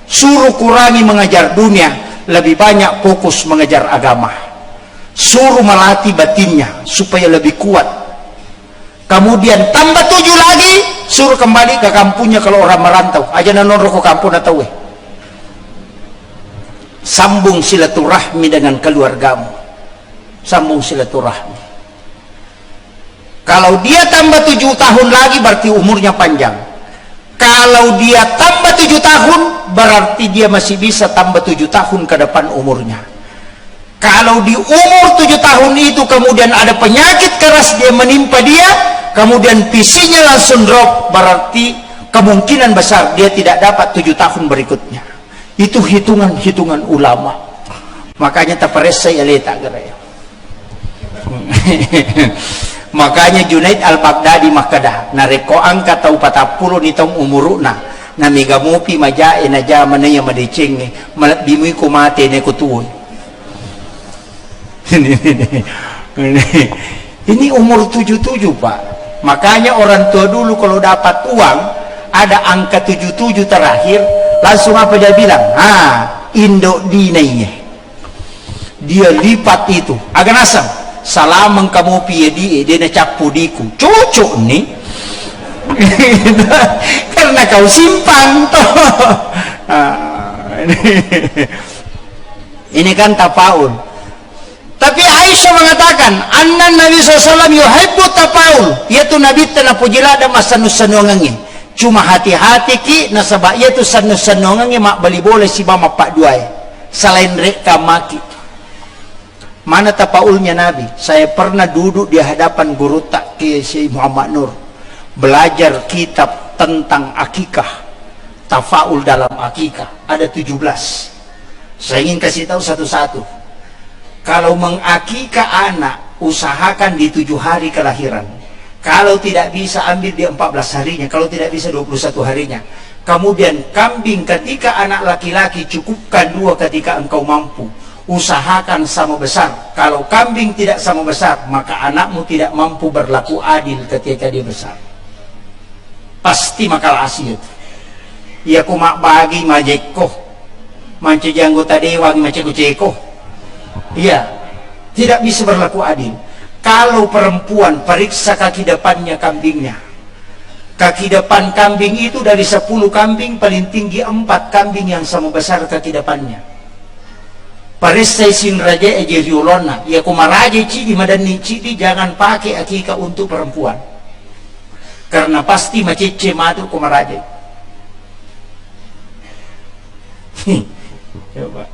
suruh kurangi mengajar dunia, lebih banyak fokus mengejar agama. Suruh melatih batinnya supaya lebih kuat. Kemudian tambah 7 lagi, suruh kembali ke kampungnya kalau orang merantau. Aja nanonro ke kampung atau sambung silaturahmi dengan keluargamu. Sambung silaturahmi. Kalau dia tambah 7 tahun lagi, berarti umurnya panjang. Kalau dia tambah 7 tahun, berarti dia masih bisa tambah 7 tahun ke depan umurnya. Kalau di umur 7 tahun itu kemudian ada penyakit keras dia menimpa dia, kemudian visinya langsung drop, berarti kemungkinan besar dia tidak dapat 7 tahun berikutnya. Itu hitungan-hitungan ulama. Makanya taparesa ya letak geraya. Makanya Junaid Al-Baghdadi makadah nareko angka tau 40 nitong umuruna na migamupi majae na jaman na madicing bimui ko mate ne kutuon. Ini umur 77, Pak. Makanya orang tua dulu kalau dapat uang ada angka 77 terakhir, langsung apa dia bilang? Indo dinainya. Dia lipat itu. Agak nasam. Salamang kamu piye dia na capu diku. Cocok nih. Karena kau simpan toh. Ini kan tafaul. Tapi Aisyah mengatakan, anna Nabi SAW yuhibbu tafaul, yaitu Nabi tanah pujila ada masa nusanongangi. Cuma hati-hati ki nasabak yaitu sanusanongangi mak bali boleh si mama pak duai. Selain reka maki. Mana tafaulnya Nabi? Saya pernah duduk di hadapan guru tak ke Syekh Muhammad Nur, belajar kitab tentang akikah, tafaul dalam akikah. Ada 17. Saya ingin kasih tahu satu-satu. Kalau mengakikah anak, usahakan di 7 hari kelahiran. Kalau tidak bisa, ambil di 14 harinya. Kalau tidak bisa, 21 harinya. Kemudian kambing ketika anak laki-laki, cukupkan 2 ketika engkau mampu. Usahakan sama besar. Kalau kambing tidak sama besar, maka anakmu tidak mampu berlaku adil ketika dia besar. Pasti makal asyid. Ya kumak bagi majekoh, manca anggota dewan macam kucekoh. Iya, tidak bisa berlaku adil. Kalau perempuan, periksa kaki depannya kambingnya. Kaki depan kambing itu dari 10 kambing paling tinggi 4 kambing yang sama besar kaki depannya. Periksa sin raja ejeriolona, ya kumaraja cidi madani cidi, jangan pakai akikah untuk perempuan. Karena pasti macece matu kumaraja. Coba.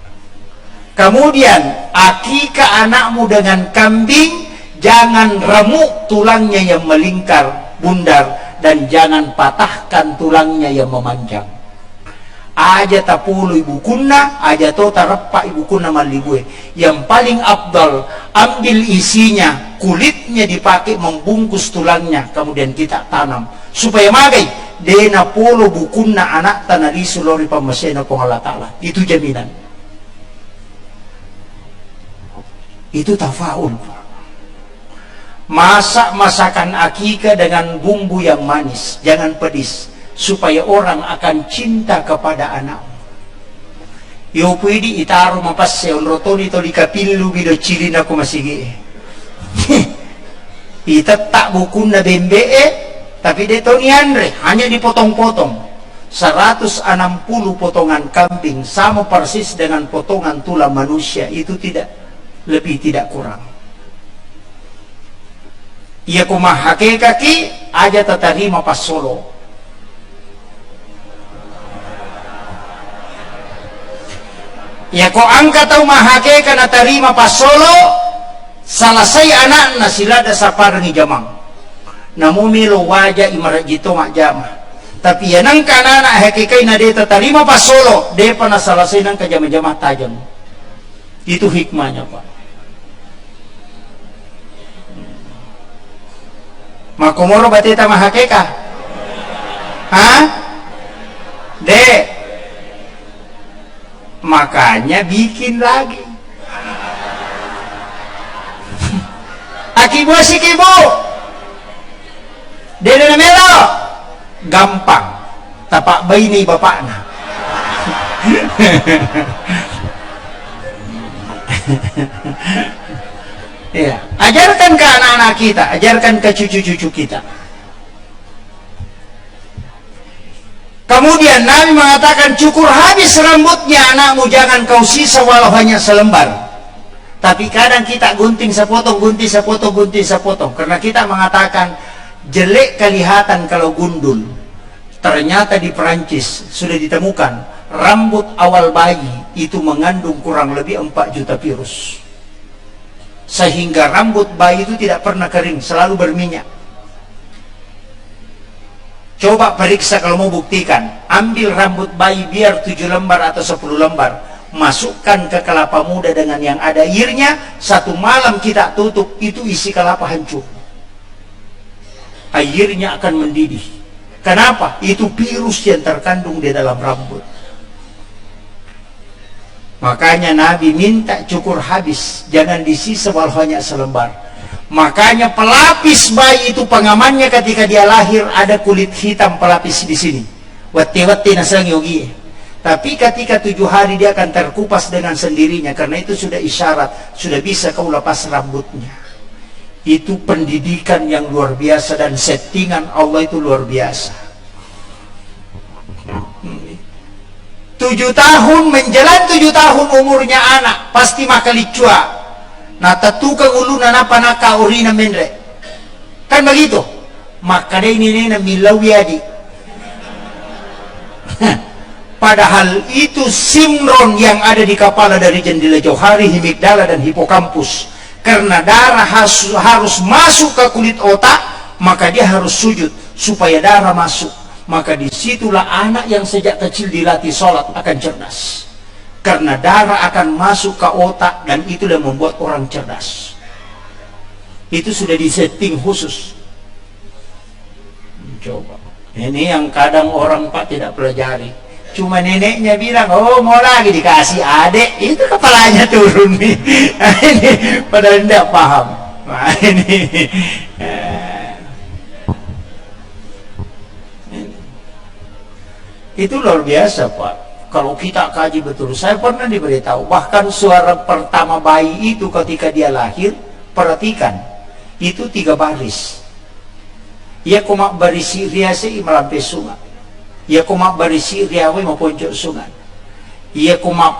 Kemudian akikah anakmu dengan kambing, jangan remuk tulangnya yang melingkar bundar, dan jangan patahkan tulangnya yang memanjang. Aja tapulu ibu kunna, aja tota repak ibu kunna malibue. Yang paling abdal, ambil isinya, kulitnya dipakai membungkus tulangnya, kemudian kita tanam supaya magai dena polo bukunna anak tanah sulori pamasena kong Allah Ta'ala. Itu jaminan. Itu tafaul. Masak masakan akikah dengan bumbu yang manis, jangan pedis, supaya orang akan cinta kepada anak. Yo pwede itaro mapasse on rotoni to di kapillu bido cilin ako masigi. Itatak bukun na bembe, tapi deto ni Andre hanya dipotong-potong. 160 potongan kambing sama persis dengan potongan tulang manusia, itu tidak lebih tidak kurang. Ia kumahake kaki aja tatarima pas solo. Ya ko angka tau mahake kana tarima pas solo, salasay anak na sila da sa parang jamang. Namumilo wajah imarag ito majama. Tapi yan ang kanana hakikay na dito tarima pas solo, de pa na salasay ng kajama-jama tajam. Itu hikmahnya Pak. Makumoro batita mahake ka? Ha? De. Makanya bikin lagi. Akibo si kibo. Dede na melo. Gampang. Tapak bayi ni bapak na. Ya, ajarkan ke anak-anak kita, ajarkan ke cucu-cucu kita. Kemudian Nabi mengatakan, cukur habis rambutnya anakmu, jangan kau sisa walau hanya selembar. Tapi kadang kita gunting sepotong, gunting sepotong, gunting sepotong. Karena kita mengatakan, jelek kelihatan kalau gundul. Ternyata di Perancis sudah ditemukan, rambut awal bayi itu mengandung kurang lebih 4 juta virus. Sehingga rambut bayi itu tidak pernah kering, selalu berminyak. Coba periksa kalau mau buktikan. Ambil rambut bayi biar 7 lembar atau 10 lembar, masukkan ke kelapa muda dengan yang ada airnya, 1 malam kita tutup, itu isi kelapa hancur. Airnya akan mendidih. Kenapa? Itu virus yang terkandung di dalam rambut. Makanya Nabi minta cukur habis, jangan disisa walau hanya selembar. Makanya pelapis bayi itu pengamannya ketika dia lahir ada kulit hitam pelapis di sini. Wati-wati nasang yogi. Tapi ketika 7 hari dia akan terkupas dengan sendirinya, karena itu sudah isyarat, sudah bisa kau lepas rambutnya. Itu pendidikan yang luar biasa dan settingan Allah itu luar biasa. 7 tahun menjelang 7 tahun umurnya anak pasti maka licua nata tukang uluna napa naka urina mendre kan begitu maka dia ini milawiadi padahal itu simron yang ada di kepala dari jendela jauhari, himigdala dan hipokampus karena darah harus masuk ke kulit otak maka dia harus sujud supaya darah masuk maka disitulah anak yang sejak kecil dilatih sholat akan cerdas karena darah akan masuk ke otak dan itu yang membuat orang cerdas itu sudah disetting khusus. Coba ini yang kadang orang Pak tidak pelajari cuma neneknya bilang oh mau lagi dikasih adik itu kepalanya turun nih ini padahal tidak paham. Nah, ini itu luar biasa Pak kalau kita kaji betul. Saya pernah diberitahu bahkan suara pertama bayi itu ketika dia lahir perhatikan itu 3 baris ia komak barisi riase melampai sungai ia komak barisi riawe mau pojok sungai ia komak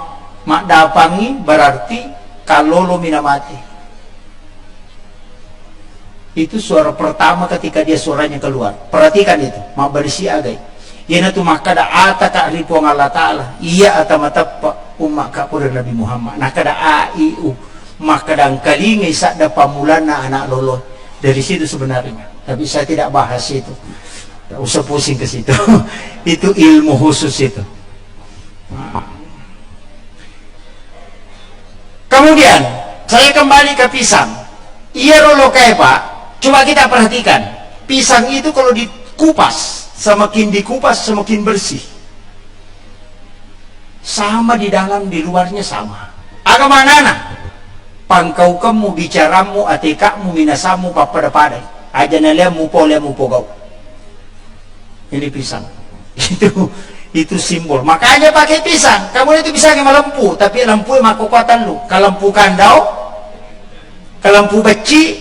mak dapangi berarti kalolo minamati itu suara pertama ketika dia suaranya keluar perhatikan itu mak barisi agai ia natu maka da ata ka ripuang Allah Ta'ala iya atamatapa umak kapur Nabi Muhammad nah kada aiu maka dan kalingi sakda pamulana anak lolo dari situ sebenarnya tapi saya tidak bahas itu tak usah pusing ke situ itu ilmu khusus itu. Kemudian saya kembali ke pisang iya rolo kayak Pak coba kita perhatikan pisang itu kalau dikupas semakin dikupas semakin bersih sama di dalam di luarnya sama agama anak pangkau kamu bicaramu atikakmu minasamu papada-padai aja naliamu pogau ini pisang itu simbol makanya pakai pisang kamu itu bisa melempu tapi lampu emang kekuatan lu kalau lampu kandau kalau lampu beci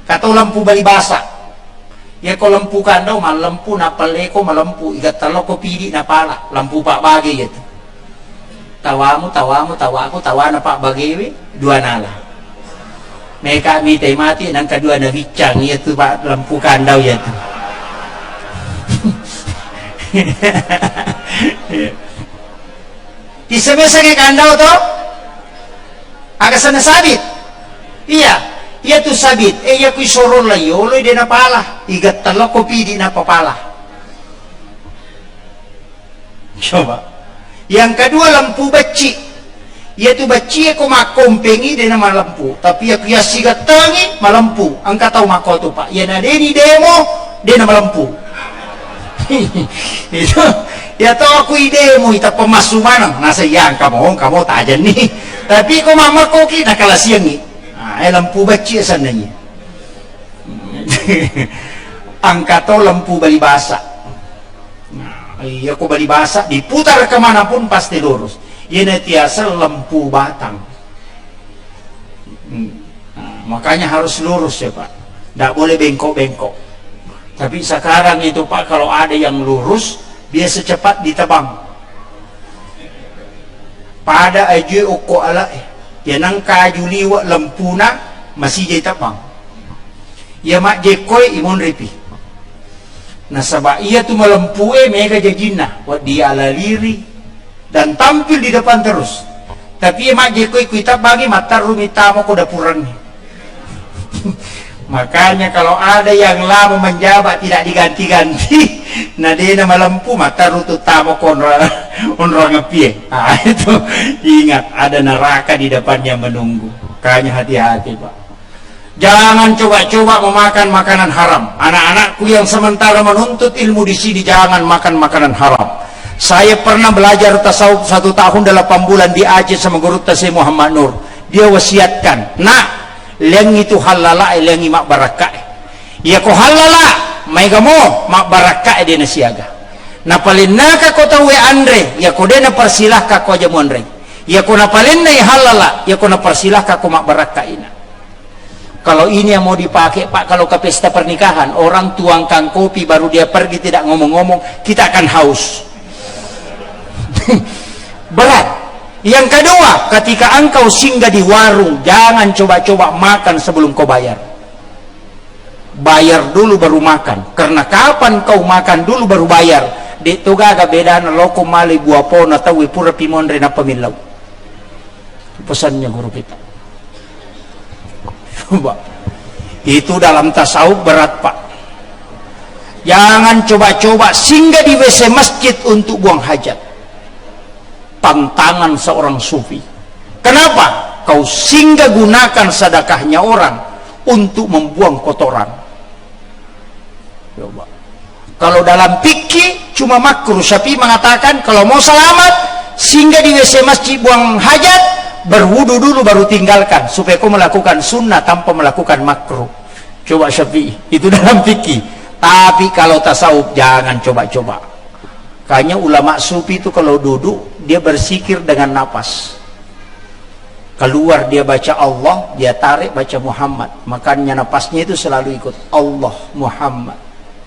atau lampu bali basa ya kalau lampu kandau mal lampu napaleko malampu ikat taloko pidi napala lampu pak bagi gitu tawamu tawaku tawana pak bagi dua nala mereka minta mati nang kedua na bicang itu pak lampu kandau ya tu di semesa ke kandau tu agak sana sabit iya iya tu sabit iya kui sorol lah yolo dia napala igat talok kopi di napapala coba yang kedua lampu beci iya tu beci aku makompengi dia nama lampu tapi aku ya sigat tangi malampu angka tahu mako tu Pak ya nade di demo dia nama lampu itu ya tahu aku idemu ita pemasuman nasa yang kamu tak aja nih tapi kok mama koki nak kalah siang ni lampu beci sananya angkat tahu lampu bali basa iya aku bali basa diputar kemanapun pasti lurus ia netiasa lampu batang makanya harus lurus ya Pak tidak boleh bengkok-bengkok tapi sekarang itu Pak kalau ada yang lurus dia secepat ditebang pada aja uko ala ya nang kaju liwa lempuna masih jadi tebang ya mak jekoi imun repi nasabah ia tu melempue mega jajina buat dia ala liri dan tampil di depan terus tapi ya mak jekoi kuita bagi mata rumita mo ko dapuran makanya kalau ada yang lama menjabat tidak diganti-ganti nah dia nama lampu mata rutut tamo onra ngepie itu ingat ada neraka di depannya menunggu makanya hati-hati Pak jangan coba-coba memakan makanan haram anak-anakku yang sementara menuntut ilmu di sini jangan makan makanan haram saya pernah belajar tasawuf 1 tahun 8 bulan di Aceh sama guru tasawuf Muhammad Nur dia wasiatkan nah leng itu halala lengi mak barakah ya ko halala may gamo mak barakah dia nasiaga napalin naka ko tawe andre ya ko de na persilah ka ko jamu andre ya ko napalin na halala ya ko na persilah ka ko mak barakah ina kalau ini yang mau dipakai Pak kalau ke pesta pernikahan orang tuangkan kopi baru dia pergi tidak ngomong-ngomong kita akan haus berat. Yang kedua, ketika engkau singgah di warung, jangan coba-coba makan sebelum kau bayar. Bayar dulu baru makan. Karena kapan kau makan dulu baru bayar, di tugaga bedana loko mali buah pona tawi pura pimondre na pamilaw. Pesannya guru kita. Coba. Itu dalam tasawuf berat, Pak. Jangan coba-coba singgah di WC masjid untuk buang hajat. Tantangan seorang sufi. Kenapa? Kau singgah gunakan sedekahnya orang untuk membuang kotoran. Coba. Kalau dalam fikih cuma makruh. Syafi'i mengatakan kalau mau selamat singgah di WC masjid buang hajat, berwudu dulu baru tinggalkan supaya kau melakukan sunnah tanpa melakukan makruh. Coba Syafi'i, itu dalam fikih. Tapi kalau tasawuf jangan coba-coba. Kayaknya ulama sufi itu kalau duduk dia bersikir dengan napas. Keluar dia baca Allah, dia tarik baca Muhammad. Makanya napasnya itu selalu ikut Allah, Muhammad,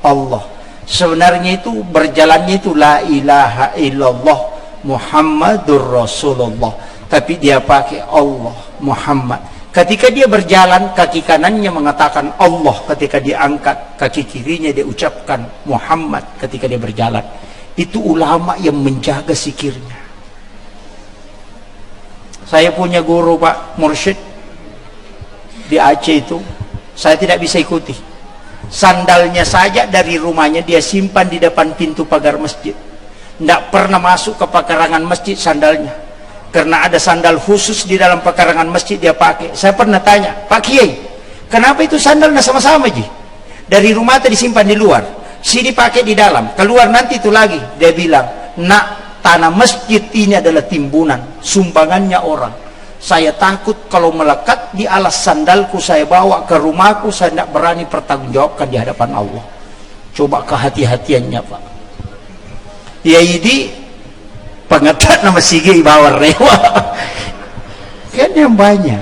Allah. Sebenarnya itu berjalannya itu la ilaha illallah Muhammadur Rasulullah. Tapi dia pakai Allah, Muhammad. Ketika dia berjalan, kaki kanannya mengatakan Allah ketika dia angkat, kaki kirinya dia ucapkan Muhammad ketika dia berjalan. Itu ulama yang menjaga zikirnya. Saya punya guru Pak Mursyid di Aceh itu, saya tidak bisa ikuti. Sandalnya saja dari rumahnya dia simpan di depan pintu pagar masjid. Tidak pernah masuk ke pekarangan masjid sandalnya. Karena ada sandal khusus di dalam pekarangan masjid dia pakai. Saya pernah tanya, Pak Kiai, kenapa itu sandalnya sama-sama Ji? Dari rumah tadi disimpan di luar, sini pakai di dalam, keluar nanti itu lagi. Dia bilang, nak, tanah masjid ini adalah timbunan, sumbangannya orang. Saya takut kalau melekat di alas sandalku saya bawa ke rumahku, saya tidak berani pertanggungjawabkan di hadapan Allah. Coba kehati-hatiannya Pak. Ya ini pengetat nama sige bawa rewa kan yang banyak.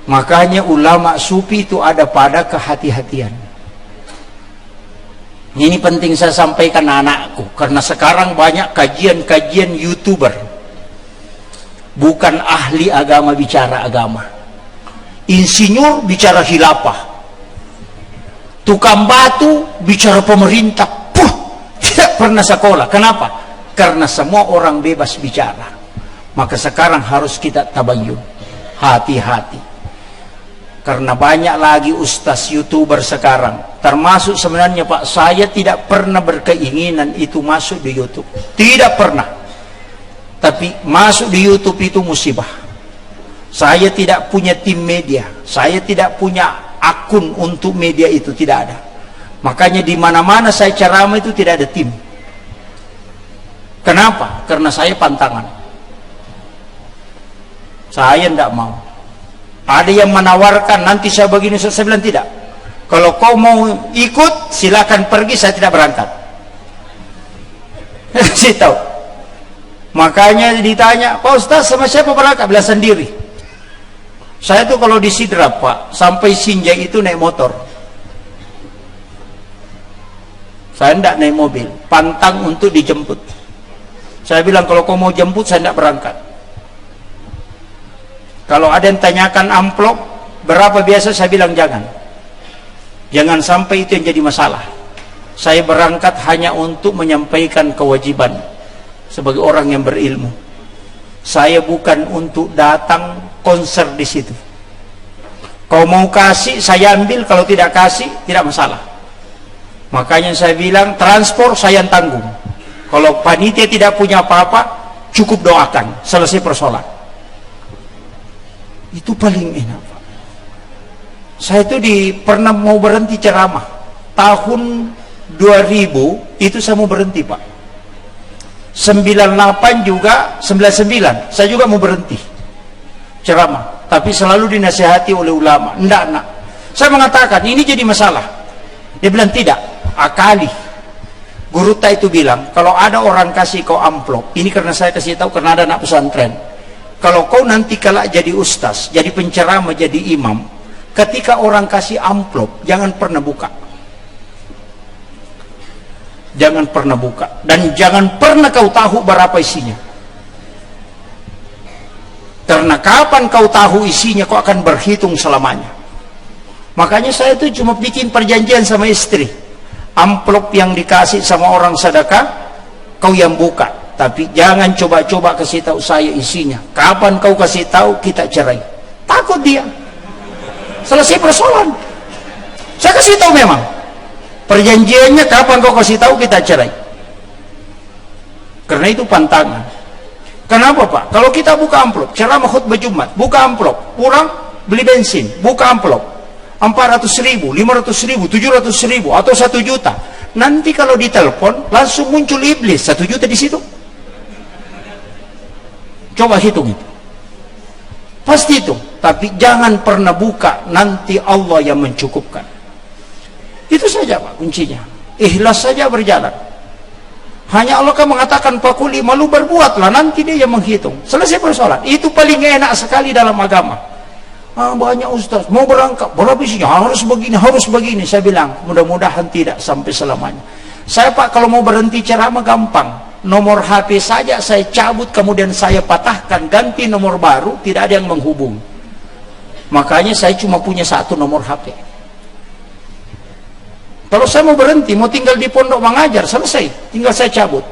Makanya ulama sufi itu ada pada kehati-hatian. Ini penting saya sampaikan anakku, karena sekarang banyak kajian-kajian YouTuber bukan ahli agama bicara agama, insinyur bicara khilafah, tukang batu bicara pemerintah. Tidak pernah sekolah. Kenapa? Karena semua orang bebas bicara. Maka sekarang harus kita tabayyun, hati-hati. Karena banyak lagi ustaz YouTuber sekarang. Termasuk sebenarnya Pak, saya tidak pernah berkeinginan itu masuk di YouTube. Tidak pernah. Tapi masuk di YouTube itu musibah. Saya tidak punya tim media. Saya tidak punya akun untuk media itu, tidak ada. Makanya di mana-mana saya ceramah itu tidak ada tim. Kenapa? Karena saya pantangan. Saya tidak mau. Ada yang menawarkan nanti saya begini, saya bilang tidak. Kalau kau mau ikut silakan pergi, saya tidak berangkat. Saya tahu. Makanya ditanya, Pak Ustaz sama siapa berangkat? Bilang sendiri. Saya tuh kalau di Sidrap Pak, sampai Sinjai itu naik motor. Saya tidak naik mobil, pantang untuk dijemput. Saya bilang kalau kau mau jemput saya tidak berangkat. Kalau ada yang tanyakan amplop berapa biasa, saya bilang jangan. Jangan sampai itu yang jadi masalah. Saya berangkat hanya untuk menyampaikan kewajiban sebagai orang yang berilmu. Saya bukan untuk datang konser di situ. Kau mau kasih saya ambil, kalau tidak kasih tidak masalah. Makanya saya bilang transport saya yang tanggung. Kalau panitia tidak punya apa-apa, cukup doakan, selesai persoalan. Itu paling enak Pak. Saya itu pernah mau berhenti ceramah tahun 2000, itu saya mau berhenti Pak. 98 juga, 99 saya juga mau berhenti ceramah, tapi selalu dinasihati oleh ulama, enggak. Saya mengatakan ini jadi masalah. Dia bilang tidak, akali. Guru ta itu bilang, kalau ada orang kasih kau amplop, ini karena saya kasih tahu karena ada anak pesantren. Kalau kau nanti kelak jadi ustaz, jadi penceramah, jadi imam, ketika orang kasih amplop, jangan pernah buka. jangan pernah buka, dan jangan pernah kau tahu berapa isinya. Karena kapan kau tahu isinya, kau akan berhitung selamanya. Makanya saya tuh cuma bikin perjanjian sama istri, amplop yang dikasih sama orang sedekah kau yang buka, tapi jangan coba-coba kasih tahu saya isinya. Kapan kau kasih tahu, kita cerai. Takut dia. Selesai persoalan. Saya kasih tahu memang perjanjiannya, kapan kau kasih tahu, kita cerai. Karena itu pantangan. Kenapa Pak? Kalau kita buka amplop, ceramah khutbah Jumat, buka amplop, kurang beli bensin, buka amplop 400.000, 500.000, 700.000 atau 1 juta. Nanti kalau ditelepon langsung muncul iblis 1 juta di situ. Coba hitung itu. Pasti itu. Tapi jangan pernah buka, nanti Allah yang mencukupkan. Itu saja Pak kuncinya. Ikhlas saja berjalan. Hanya Allah kan mengatakan pakuli malu berbuatlah, nanti dia yang menghitung. Selesai persoalan. Itu paling enak sekali dalam agama. Banyak ustaz mau berangkat, berapa isinya, harus begini. Saya bilang mudah-mudahan tidak sampai selamanya. Saya Pak kalau mau berhenti ceramah gampang, nomor HP saja saya cabut, kemudian saya patahkan, ganti nomor baru, tidak ada yang menghubung. Makanya saya cuma punya 1 nomor HP. Kalau saya mau berhenti, mau tinggal di pondok mengajar, selesai, tinggal saya cabut.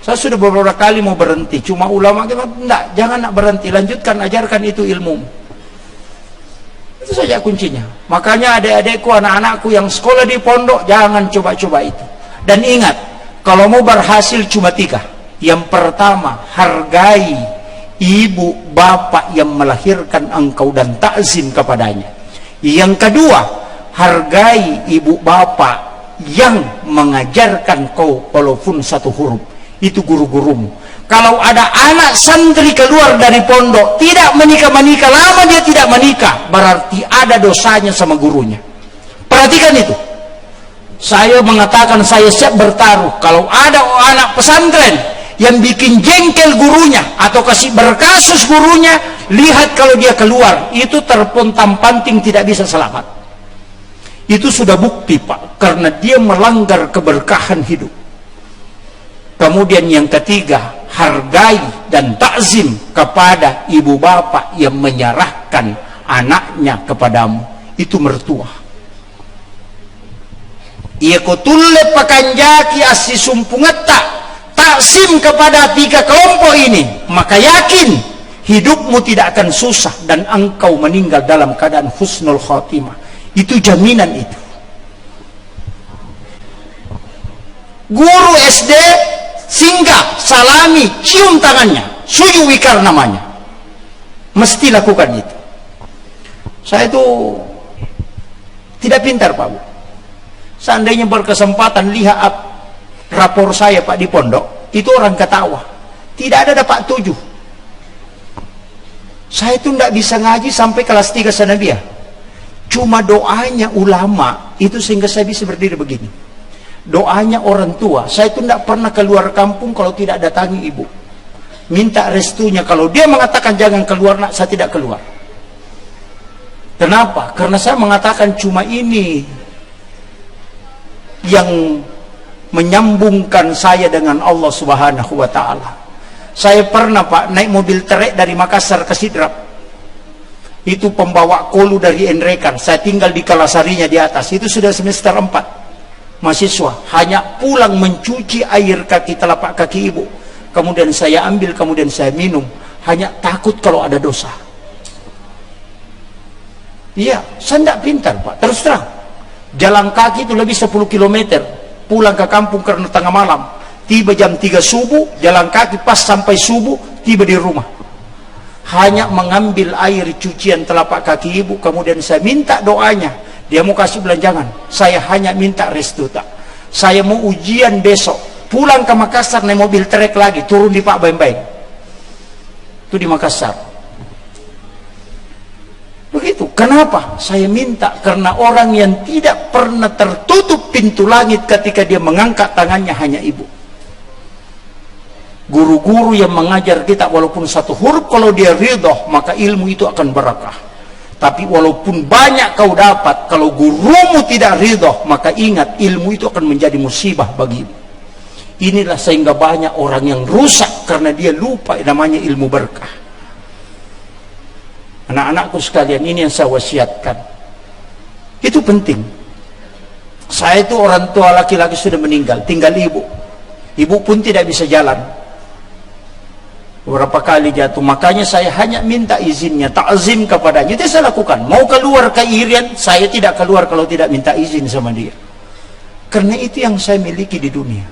Saya sudah beberapa kali mau berhenti, cuma ulama kita enggak, jangan nak berhenti, lanjutkan, ajarkan itu ilmu. Itu saja kuncinya. Makanya adik-adikku, anak-anakku yang sekolah di pondok, jangan coba-coba itu. Dan ingat, kalau mau berhasil cuma 3. Yang pertama, hargai ibu bapak yang melahirkan engkau dan takzim kepadanya. Yang kedua, hargai ibu bapak yang mengajarkan kau walaupun 1 huruf. Itu guru-gurumu. Kalau ada anak santri keluar dari pondok tidak menikah, lama dia tidak menikah, berarti ada dosanya sama gurunya. Perhatikan itu. Saya mengatakan saya siap bertaruh, kalau ada anak pesantren yang bikin jengkel gurunya atau kasih berkasus gurunya, lihat kalau dia keluar, itu terpontang-panting tidak bisa selamat. Itu sudah bukti Pak, karena dia melanggar keberkahan hidup. Kemudian yang ketiga, hargai dan takzim kepada ibu bapak yang menyerahkan anaknya kepadamu. Itu mertua. Ia kutulle pakanjaki asi sumpungeta, takzim kepada 3 kelompok ini, maka yakin hidupmu tidak akan susah dan engkau meninggal dalam keadaan husnul khotimah. Itu jaminan itu. Guru SD singgah, salami, cium tangannya, suju wikar namanya. Mesti lakukan itu. Saya itu tidak pintar Pak Bu. Seandainya berkesempatan lihat rapor saya Pak di pondok, itu orang ketawa. Tidak ada dapat 7. Saya itu tidak bisa ngaji sampai kelas 3 sanawiyah. Cuma doanya ulama itu sehingga saya bisa berdiri begini. Doanya orang tua, saya itu tidak pernah keluar kampung kalau tidak datangi ibu. Minta restunya, kalau dia mengatakan jangan keluar nak, saya tidak keluar. Kenapa? Karena saya mengatakan cuma ini yang menyambungkan saya dengan Allah Subhanahu wa Ta'ala. Saya pernah Pak naik mobil trek dari Makassar ke Sidrap. Itu pembawa kolu dari Enrekan. Saya tinggal di Kalasarinya di atas. Itu sudah semester 4. Mahasiswa hanya pulang mencuci air kaki, telapak kaki ibu, kemudian saya ambil, kemudian saya minum, hanya takut kalau ada dosa. Iya, saya tidak pintar Pak, terus terang. Jalan kaki itu lebih 10 km pulang ke kampung karena tengah malam, tiba jam 3 subuh, jalan kaki pas sampai subuh, tiba di rumah. Hanya mengambil air cucian telapak kaki ibu, kemudian saya minta doanya. Dia mau kasih belanjangan, saya hanya minta restu tak. Saya mau ujian besok, pulang ke Makassar naik mobil trek lagi, turun di Pak Bain-Bain. Itu di Makassar. Begitu. Kenapa? Saya minta karena orang yang tidak pernah tertutup pintu langit ketika dia mengangkat tangannya hanya ibu. Guru-guru yang mengajar kita walaupun 1 huruf, kalau dia ridho maka ilmu itu akan barakah. Tapi walaupun banyak kau dapat, kalau gurumu tidak ridho, maka ingat ilmu itu akan menjadi musibah bagimu. Inilah sehingga banyak orang yang rusak karena dia lupa namanya ilmu berkah. Anak-anakku sekalian, ini yang saya wasiatkan. Itu penting. Saya itu orang tua laki-laki sudah meninggal, tinggal ibu. Ibu pun tidak bisa jalan. Beberapa kali jatuh, makanya saya hanya minta izinnya, ta'zim kepadanya. Itu saya lakukan. Mau keluar ke Irian, saya tidak keluar kalau tidak minta izin sama dia. Karena itu yang saya miliki di dunia.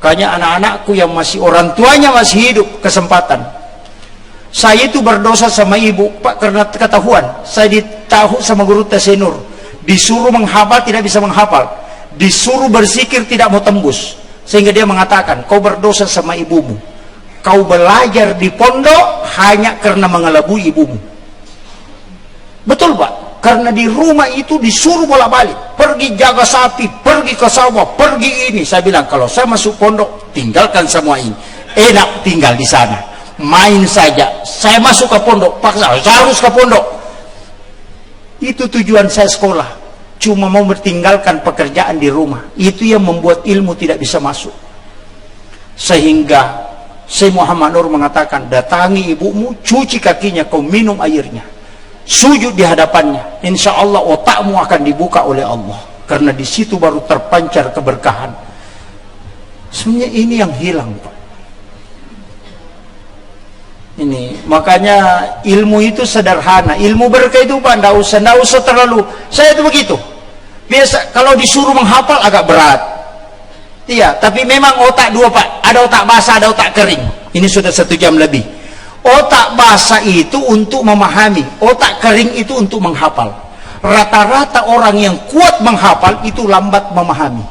Makanya anak-anakku yang masih orang tuanya masih hidup, kesempatan. Saya itu berdosa sama ibu, Pak, karena ketahuan. Saya ditahu sama guru Tasenur. Disuruh menghafal, tidak bisa menghafal. Disuruh berzikir, tidak mau tembus. Sehingga dia mengatakan, kau berdosa sama ibumu. Kau belajar di pondok hanya karena mengelabui ibumu. Betul, Pak. Karena di rumah itu disuruh bolak-balik. Pergi jaga sapi, pergi ke sawah, pergi ini. Saya bilang, kalau saya masuk pondok, tinggalkan semua ini. Enak tinggal di sana. Main saja. Saya masuk ke pondok, paksa, saya harus ke pondok. Itu tujuan saya sekolah. Cuma mau bertinggalkan pekerjaan di rumah. Itu yang membuat ilmu tidak bisa masuk. Sehingga Syekh Muhammad Nur mengatakan, datangi ibumu, cuci kakinya, kau minum airnya, sujud di hadapannya, insya Allah otakmu akan dibuka oleh Allah. Karena di situ baru terpancar keberkahan. Sebenarnya ini yang hilang, Pak. Ini makanya ilmu itu sederhana. Ilmu berkah itu, Pak, ndak usah terlalu. Saya itu begitu. Biasa kalau disuruh menghafal agak berat. Iya, tapi memang otak dua, Pak. Ada otak basah, ada otak kering. Ini sudah 1 jam lebih. Otak basah itu untuk memahami, otak kering itu untuk menghafal. Rata-rata orang yang kuat menghafal itu lambat memahami.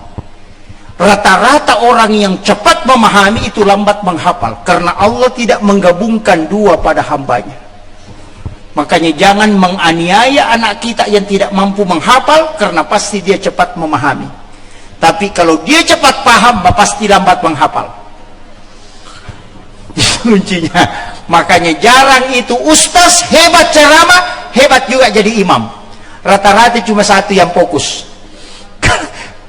Rata-rata orang yang cepat memahami itu lambat menghafal. Karena Allah tidak menggabungkan dua pada hambanya. Makanya jangan menganiaya anak kita yang tidak mampu menghafal, karena pasti dia cepat memahami. Tapi kalau dia cepat paham, pasti lambat menghafal. Kuncinya. Makanya jarang itu ustaz hebat ceramah, hebat juga jadi imam. Rata-rata cuma satu yang fokus.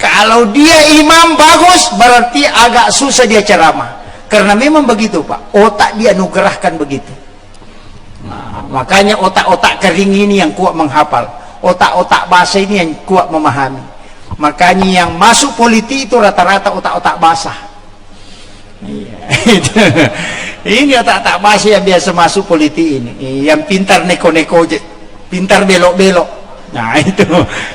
Kalau dia imam bagus, berarti agak susah dia ceramah. Karena memang begitu, Pak. Otak dia anugerahkan begitu. Nah, makanya otak-otak kering ini yang kuat menghafal. Otak-otak basah ini yang kuat memahami. Makanya yang masuk politik itu rata-rata otak-otak basah. Ini otak-otak basah yang biasa masuk politik ini. Yang pintar neko-neko, pintar belok-belok. Nah itu,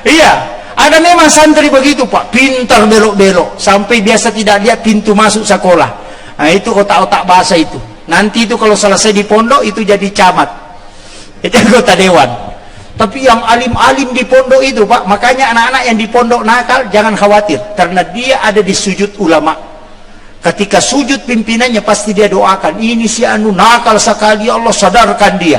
iya. Ada memang santri begitu, Pak, pintar belok-belok sampai biasa tidak lihat pintu masuk sekolah. Nah itu otak-otak bahasa itu. Nanti itu kalau selesai di pondok itu jadi camat, itu anggota dewan. Tapi yang alim-alim di pondok itu, Pak, makanya anak-anak yang di pondok nakal jangan khawatir, karena dia ada di sujud ulama. Ketika sujud pimpinannya pasti dia doakan, ini si anu nakal sekali, Allah sadarkan dia.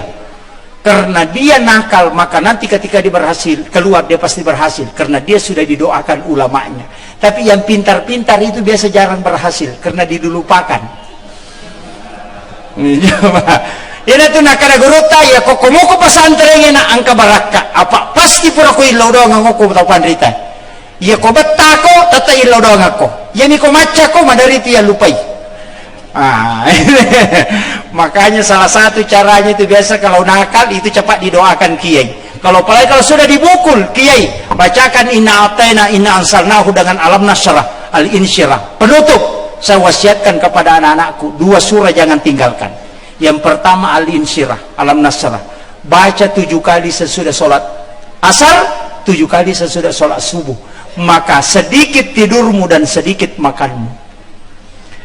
Karena dia nakal, maka nanti ketika dia berhasil keluar, dia pasti berhasil karena dia sudah didoakan ulamanya. Tapi yang pintar-pintar itu biasa jarang berhasil karena dilupakan. Ini tuh nakal guru ya kok mau ke pesantren na angka baraka apa pasti pura ko ilaw daw ngako tau pandrita. Ya ko betako tata ilaw daw ngako. Ya ni ko maca ko madariti ya lupai. Makanya salah satu caranya itu biasa kalau nakal itu cepat didoakan kiai. Kalau sudah dibukul kiai, bacakan inna atayna inna ansalnahu dengan alam nasrah al-insyirah. Penutup saya wasiatkan kepada anak-anakku, 2 surah jangan tinggalkan. Yang pertama al-insyirah, alam nasrah. Baca 7 kali sesudah sholat asar, 7 kali sesudah sholat subuh. Maka sedikit tidurmu dan sedikit makanmu.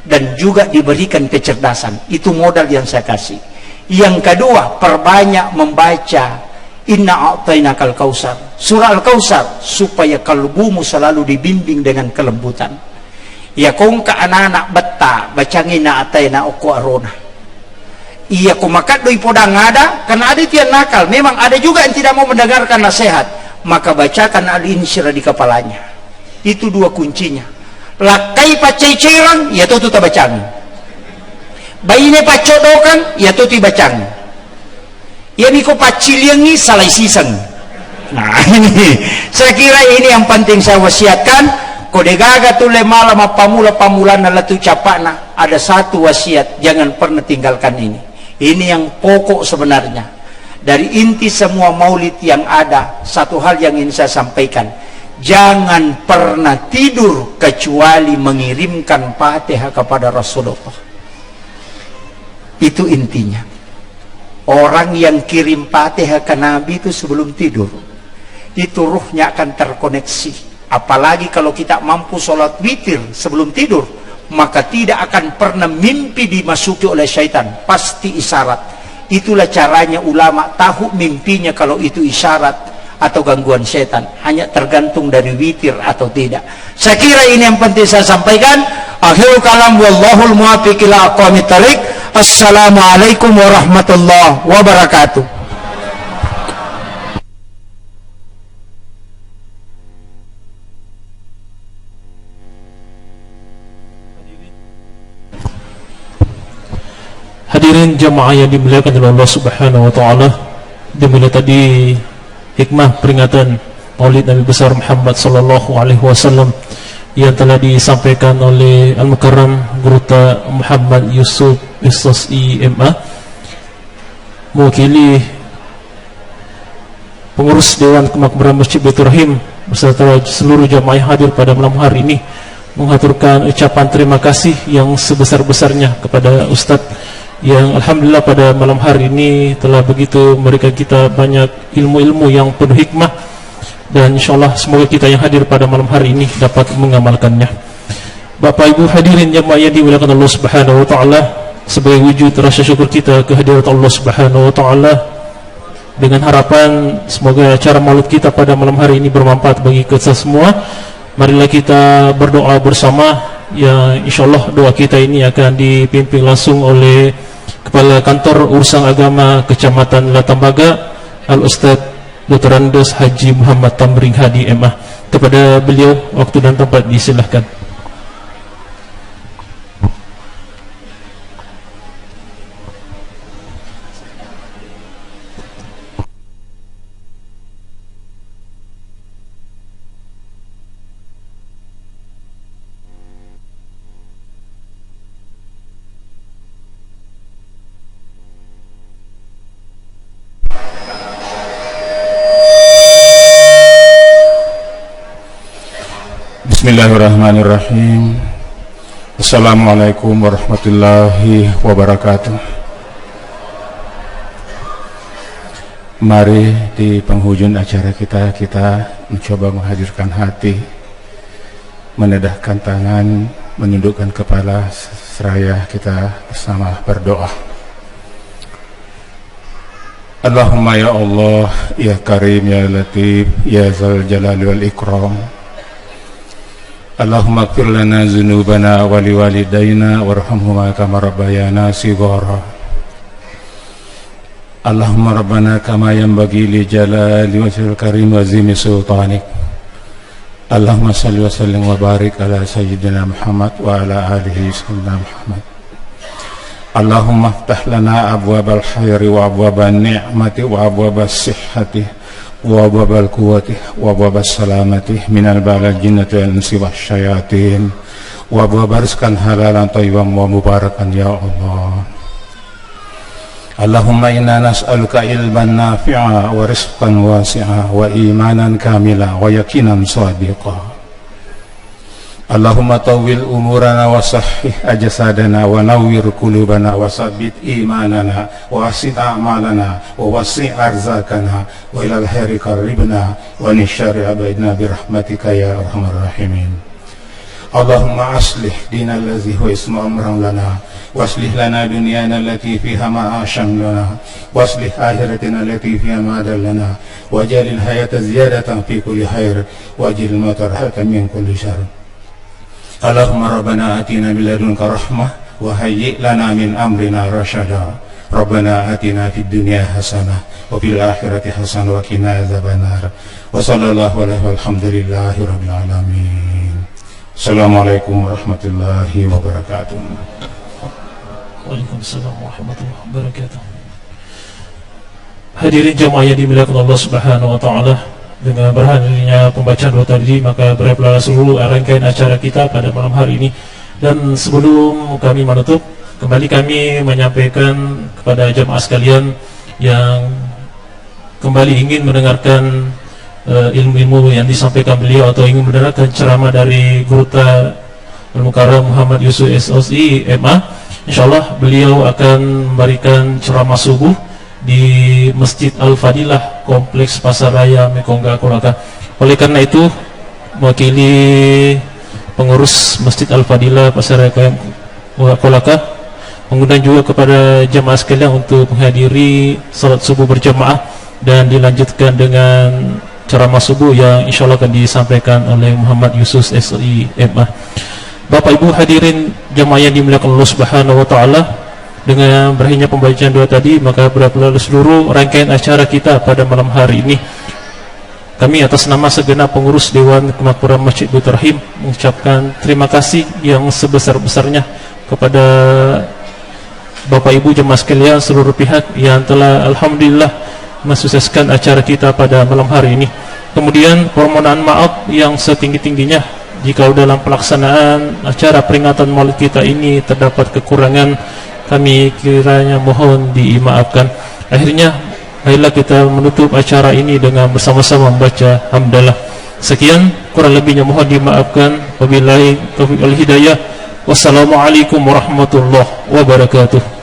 Dan juga diberikan kecerdasan. Itu modal yang saya kasih. Yang kedua, perbanyak membaca inna a'tainakal kausar, surah al-kausar, supaya kalbumu selalu dibimbing dengan kelembutan. Ya kung ka anak-anak beta bacangin na a'taina oko arona. Iya kumakat doi podang ada, karena ada itu yang nakal. Memang ada juga yang tidak mau mendengarkan nasihat, maka bacakan al-insyirah di kepalanya. Itu 2 kuncinya. Lakai pacai-cairan, ya tuh tabacang. Bayine pacodokan, ya tuh tibacang. Ya niko paciliangi salai sisang. Nah ini, saya kira ini yang penting saya wasiatkan. kode gaga tu le malam pamula na latu capana. Ada satu wasiat, jangan pernah tinggalkan ini. Ini yang pokok sebenarnya. Dari inti semua maulid yang ada, satu hal yang ingin saya sampaikan. Jangan pernah tidur kecuali mengirimkan Fatihah kepada Rasulullah. Itu intinya. Orang yang kirim Fatihah ke Nabi itu sebelum tidur, itu ruhnya akan terkoneksi. Apalagi kalau kita mampu sholat witir sebelum tidur, maka tidak akan pernah mimpi dimasuki oleh syaitan. Pasti isyarat. Itulah caranya ulama tahu mimpinya kalau itu isyarat atau gangguan syaitan. Hanya tergantung dari witir atau tidak. Saya kira ini yang penting saya sampaikan. Akhirul kalam wallahul muwaffiq ila aqwamit thariq. Assalamualaikum warahmatullahi wabarakatuh. Hadirin jamaah yang dimuliakan oleh Allah Subhanahu wa taala, dimulai tadi hikmah peringatan Maulid Nabi besar Muhammad sallallahu alaihi wasallam yang telah disampaikan oleh Al-Mukarram Guruta Muhammad Yusuf SSI MA, mewakili pengurus Dewan Kemakmuran Masjid Baitur Rahim beserta seluruh jamaah yang hadir pada malam hari ini, mengaturkan ucapan terima kasih yang sebesar-besarnya kepada Ustadz yang alhamdulillah pada malam hari ini telah begitu memberikan kita banyak ilmu-ilmu yang penuh hikmah, dan insyaallah semoga kita yang hadir pada malam hari ini dapat mengamalkannya. Bapak Ibu hadirin jamaah yang dimuliakan Allah Subhanahu wa taala, sebagai wujud rasa syukur kita kehadirat Allah Subhanahu wa taala, dengan harapan semoga acara maulid kita pada malam hari ini bermanfaat bagi kita semua, marilah kita berdoa bersama, yang insyaallah doa kita ini akan dipimpin langsung oleh Kepala Kantor Urusan Agama Kecamatan Latambaga, Al-Ustaz Dr. Andes Haji Muhammad Tamring Hadi MA. Kepada beliau waktu dan tempat disilahkan. Bismillahirrahmanirrahim. Assalamualaikum warahmatullahi wabarakatuh. Mari di penghujung acara kita mencoba menghadirkan hati, menedahkan tangan, menundukkan kepala, seraya kita bersama berdoa. Allahumma ya Allah, ya Karim, ya Latif, ya Zal Jalali wal Ikram. Allahumma ighfir lana dzunubana wa liwalidayna warhamhuma kama rabbayana shighara. Allahumma rabbana kama yanbaghi li jalali wajhil karim wa azimi sultanik. Allahumma salli wa sallim wa barik ala sayyidina Muhammad wa ala alihi sayyidina Muhammad. Allahumma iftah lana abwabal khairi wa abwaban ni'mati wa abwabas sihhati wa abwabal quwwati wa abwabas salamati minal balal jinnati wal insi wasyayatin wa abwab rizqan halalan thayyiban wa mubarakan ya Allah. Allahumma inna nas'aluka ilman nafi'a wa rizqan wasi'a wa imanan kamila wa yaqinan shadiqa. Allahumma tawwil umurana wa sahih ajasadana wa nawwir qulubana wa sabbit imanana wa asid a'malana wa wasi' arzakana wa ilal khairi qarribna wa nishari abaidna birahmatika ya arhamar rahimin. Allahumma aslih dinal ladzi huwa ismu amran lana waslih lana dunyana allati fiha ma'ashan lana waslih akhiratina allati fiha ma'adan lana wajalil hayata ziyadatan fi kulli khair wajil mauta rahatan min kulli syarr. Allahumma rabbana atina min ladunka rahmah wa hayyi' lana min amrina rasyada. Rabbana atina fid dunya hasanah wa fil akhirati hasanah wa qina adzabannar. Wa sallallahu alaihi walhamdulillahi rabbil alamin. Assalamualaikum warahmatullahi wabarakatuh. Waalaikumsalam warahmatullahi wabarakatuh. Hadirin jamaah yang dimuliakan Allah Subhanahu wa taala, dengan berhadirnya pembacaan doa tadi, maka berakhirlah seluruh rangkaian acara kita pada malam hari ini. Dan sebelum kami menutup, kembali kami menyampaikan kepada jemaah sekalian yang kembali ingin mendengarkan ilmu-ilmu yang disampaikan beliau atau ingin mendengarkan ceramah dari Guru Al-Mukarram Muhammad Yusuf SOSI MA, insyaallah beliau akan memberikan ceramah subuh di Masjid Al-Fadilah Kompleks Pasar Raya Mekongga Kolaka. Oleh karena itu, mewakili pengurus Masjid Al-Fadilah Pasar Raya Kolaka mengundang juga kepada jemaah sekalian untuk menghadiri salat subuh berjamaah dan dilanjutkan dengan ceramah subuh yang insyaallah akan disampaikan oleh Muhammad Yusuf SI MA. Bapak Ibu hadirin jemaah yang dimuliakan Allah Subhanahu wa taala, dengan berakhirnya pembacaan doa tadi, maka berakhirlah seluruh rangkaian acara kita pada malam hari ini. Kami atas nama segenap pengurus Dewan Kemakmuran Masjid Baitur Rahim mengucapkan terima kasih yang sebesar-besarnya kepada Bapak Ibu jemaah sekalian, seluruh pihak yang telah alhamdulillah mensukseskan acara kita pada malam hari ini. Kemudian permohonan maaf yang setinggi-tingginya jika dalam pelaksanaan acara peringatan Maulid kita ini terdapat kekurangan, kami kiranya mohon dimaafkan. Akhirnya marilah kita menutup acara ini dengan bersama-sama membaca hamdalah. Sekian, kurang lebihnya mohon dimaafkan. Wabillahi taufiq wal hidayah. Wassalamualaikum warahmatullahi wabarakatuh.